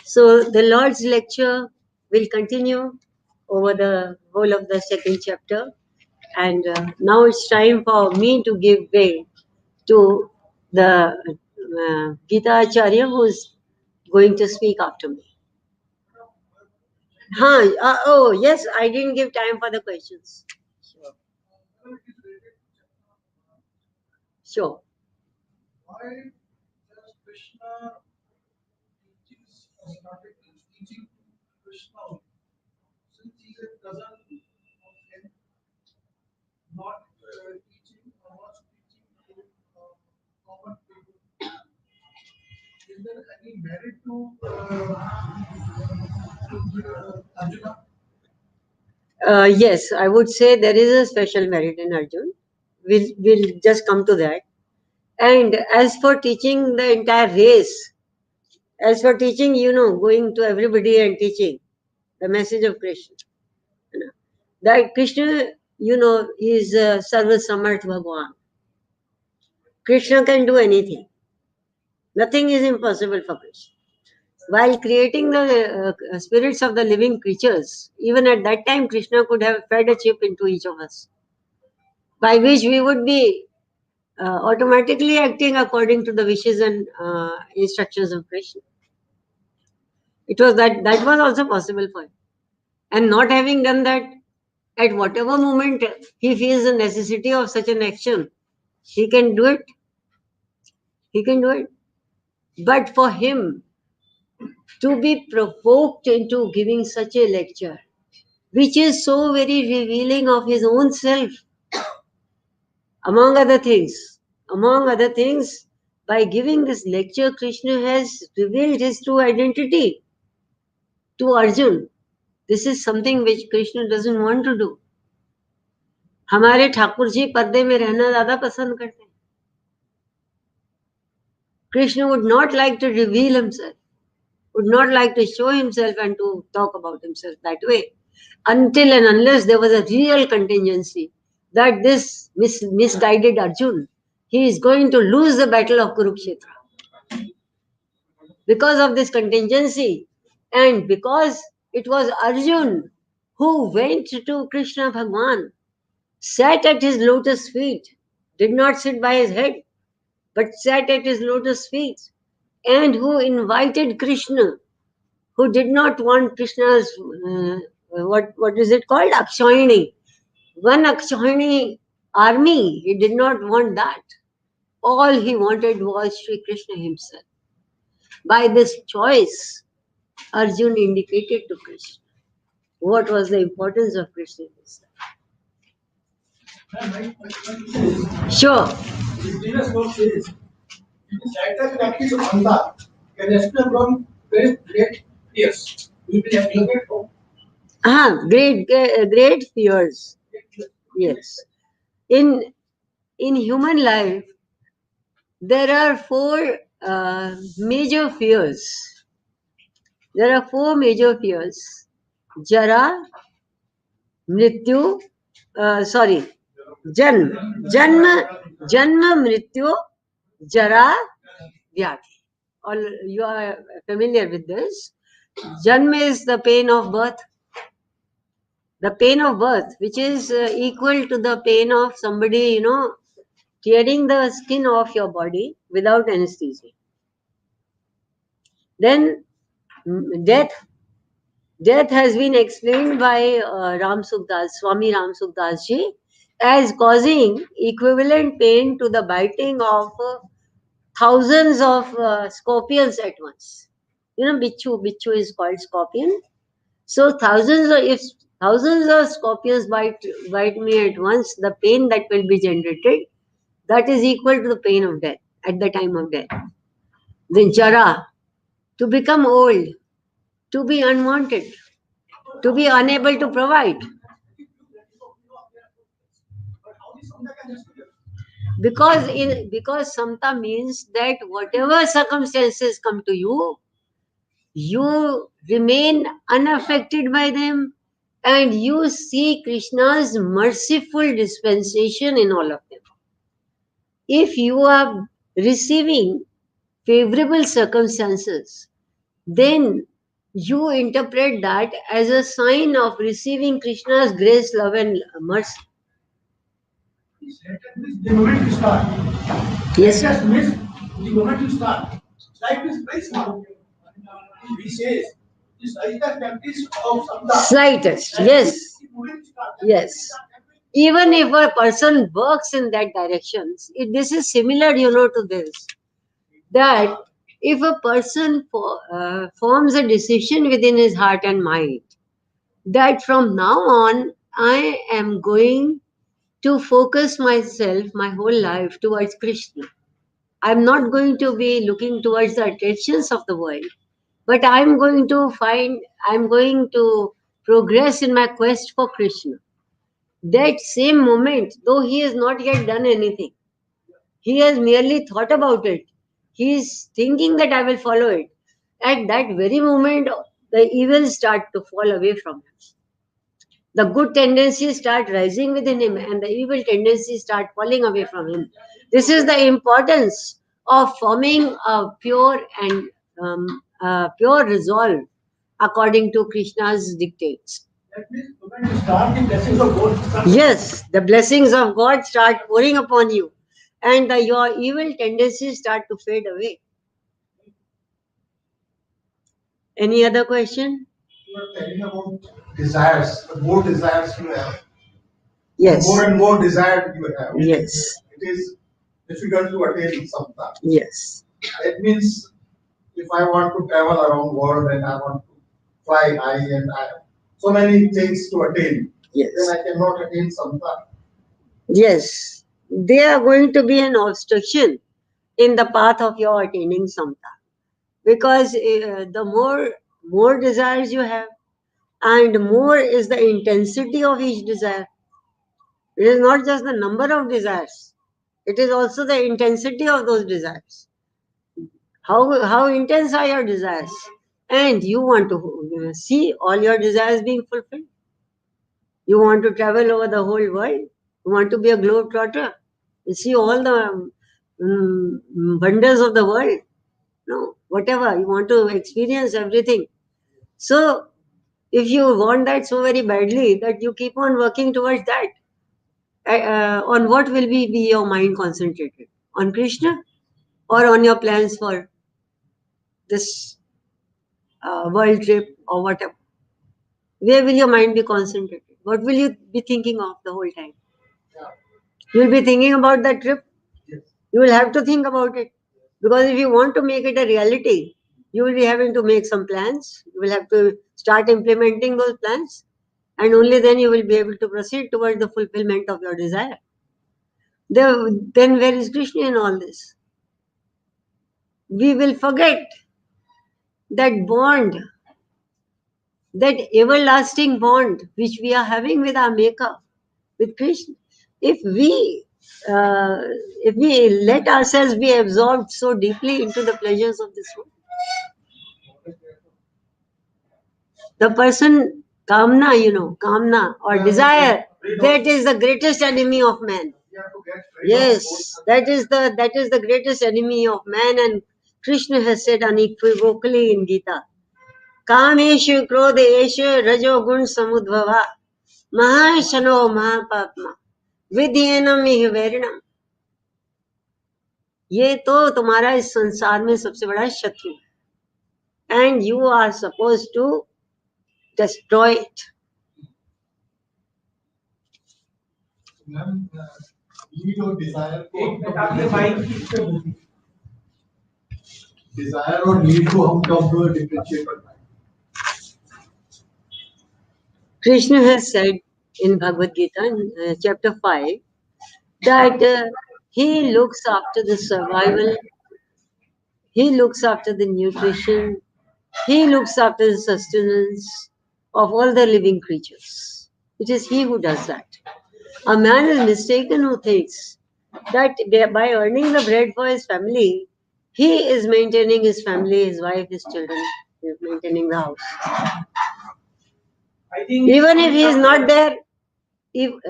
So the Lord's lecture will continue over the whole of the second chapter, and now it's time for me to give way to the Gita Acharya, who is going to speak after me. Oh yes, I didn't give time for the questions. Sure. Why does Krishna teaches or started teaching Krishna since he's a cousin of him, not teaching or not teaching to common people? Is there any merit to Arjuna? Yes, I would say there is a special merit in Arjun. We'll just come to that. And as for teaching the entire race, as for teaching, going to everybody and teaching the message of Krishna, that Krishna he is Sarva Samarth Bhagwan. Krishna can do anything. Nothing is impossible for Krishna. While creating the spirits of the living creatures, even at that time, Krishna could have fed a chip into each of us, by which we would be automatically acting according to the wishes and instructions of Krishna. It was that was also possible for him. And not having done that, at whatever moment he feels the necessity of such an action, he can do it. He can do it. But for him to be provoked into giving such a lecture, which is so very revealing of his own self, among other things, by giving this lecture, Krishna has revealed his true identity to Arjun. This is something which Krishna doesn't want to do. हमारे ठाकुर जी पर्दे में रहना ज्यादा पसंद करते हैं. Krishna would not like to reveal himself, would not like to show himself and to talk about himself that way, until and unless there was a real contingency that this misguided Arjun, he is going to lose the battle of Kurukshetra. Because of this contingency, and because it was Arjun who went to Krishna Bhagwan, sat at his lotus feet, did not sit by his head, but sat at his lotus feet, and who invited Krishna, who did not want Krishna's, what is it called? Akshayani. One Akshayani army, he did not want that. All he wanted was Sri Krishna himself. By this choice, Arjun indicated to Krishna what was the importance of Krishna himself. Sure. The previous verse says, "It is later practice of Anta can explain from great fears." We will elaborate on Great fears. Yes. In human life, there are four major fears. There are four major fears: Jara, Mrityu, Janma, Mrityu, Jara, Vyadhi. All you are familiar with this. Janma is the pain of birth. The pain of birth, which is equal to the pain of somebody, tearing the skin off your body without anesthesia. Then death. Death has been explained by Swami Ram Sukdas ji, as causing equivalent pain to the biting of thousands of scorpions at once. Bichu is called scorpion. So if thousands of scorpions bite me at once, the pain that will be generated, that is equal to the pain of death at the time of death. Then Jara, to become old, to be unwanted, to be unable to provide. Because Samta means that whatever circumstances come to you, you remain unaffected by them, and you see Krishna's merciful dispensation in all of them. If you are receiving favorable circumstances, then you interpret that as a sign of receiving Krishna's grace, love and mercy. the moment you start. Yes, Just miss the moment you start. Life is very small. He says, this is the practice of Samta. Slightest, yes. Yes. Even if a person works in that direction, this is similar, to this. That if a person forms a decision within his heart and mind, that from now on, I am going to focus myself, my whole life, towards Krishna. I'm not going to be looking towards the attractions of the world, but I'm going to progress in my quest for Krishna. That same moment, though he has not yet done anything, he has merely thought about it. He is thinking that I will follow it. At that very moment, the evils start to fall away from him. the good tendencies start rising within him and the evil tendencies start falling away from him. This is the importance of forming a pure and pure resolve according to Krishna's dictates. That means when you start, the blessings of God start. Yes, the blessings of God start pouring upon you and your evil tendencies start to fade away. Any other question? You are telling about desires. The more desires you have, Yes. more and more desire you have. Yes. It is difficult to attain sometimes. Yes. It means if I want to travel around world and I want to fly high and I have so many things to attain, Yes. then I cannot attain sometimes. Yes. They are going to be an obstruction in the path of your attaining samta. Because the more desires you have, and more is the intensity of each desire. It is not just the number of desires, it is also the intensity of those desires. How intense are your desires? And you want to see all your desires being fulfilled. You want to travel over the whole world. You want to be a globetrotter. You see all the wonders of the world. No, whatever. You want to experience everything. So, if you want that so very badly that you keep on working towards that, on what will be your mind concentrated? On Krishna or on your plans for this world trip or whatever? Where will your mind be concentrated? What will you be thinking of the whole time? You will be thinking about that trip. You will have to think about it. Because if you want to make it a reality, you will be having to make some plans. You will have to start implementing those plans. And only then you will be able to proceed towards the fulfillment of your desire. Then where is Krishna in all this? We will forget that bond, that everlasting bond which we are having with our Maker, with Krishna. If we let ourselves be absorbed so deeply into the pleasures of this world, the person kamna or desire, that is the greatest enemy of man. Yes, that is the greatest enemy of man, and Krishna has said unequivocally in Gita, Kameshu krodeshu rajo gun samudbhava mahashano mahapapma vidyenam ihverinam. ये तो तुम्हारा इस संसार में सबसे बड़ा शत्रु है, and you are supposed to destroy it. Ma'am, need और desire को एक मिनट आप ये माइक पीछे होगी। desire और need को हम कब differentiate करना है? Krishna has said in Bhagavad Gita, chapter 5, that he looks after the survival, he looks after the nutrition, he looks after the sustenance of all the living creatures. It is he who does that. A man is mistaken who thinks that by earning the bread for his family, he is maintaining his family, his wife, his children, he is maintaining the house. I think Even if he is not there,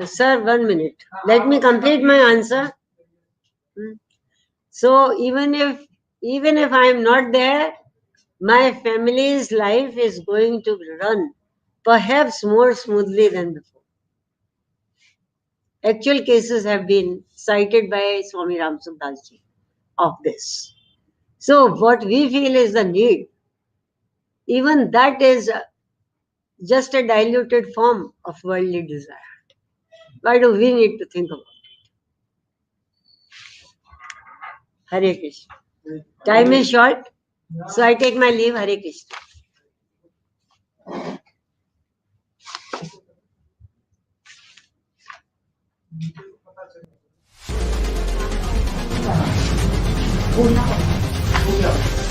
sir, 1 minute. Let me complete my answer. So even if I am not there, my family's life is going to run perhaps more smoothly than before. Actual cases have been cited by Swami Ramsundar ji of this. So what we feel is the need, even that is just a diluted form of worldly desire. Why do we need to think about it? Hare Krishna. Time is short, so I take my leave. Hare Krishna. बोलना पड़ेगा।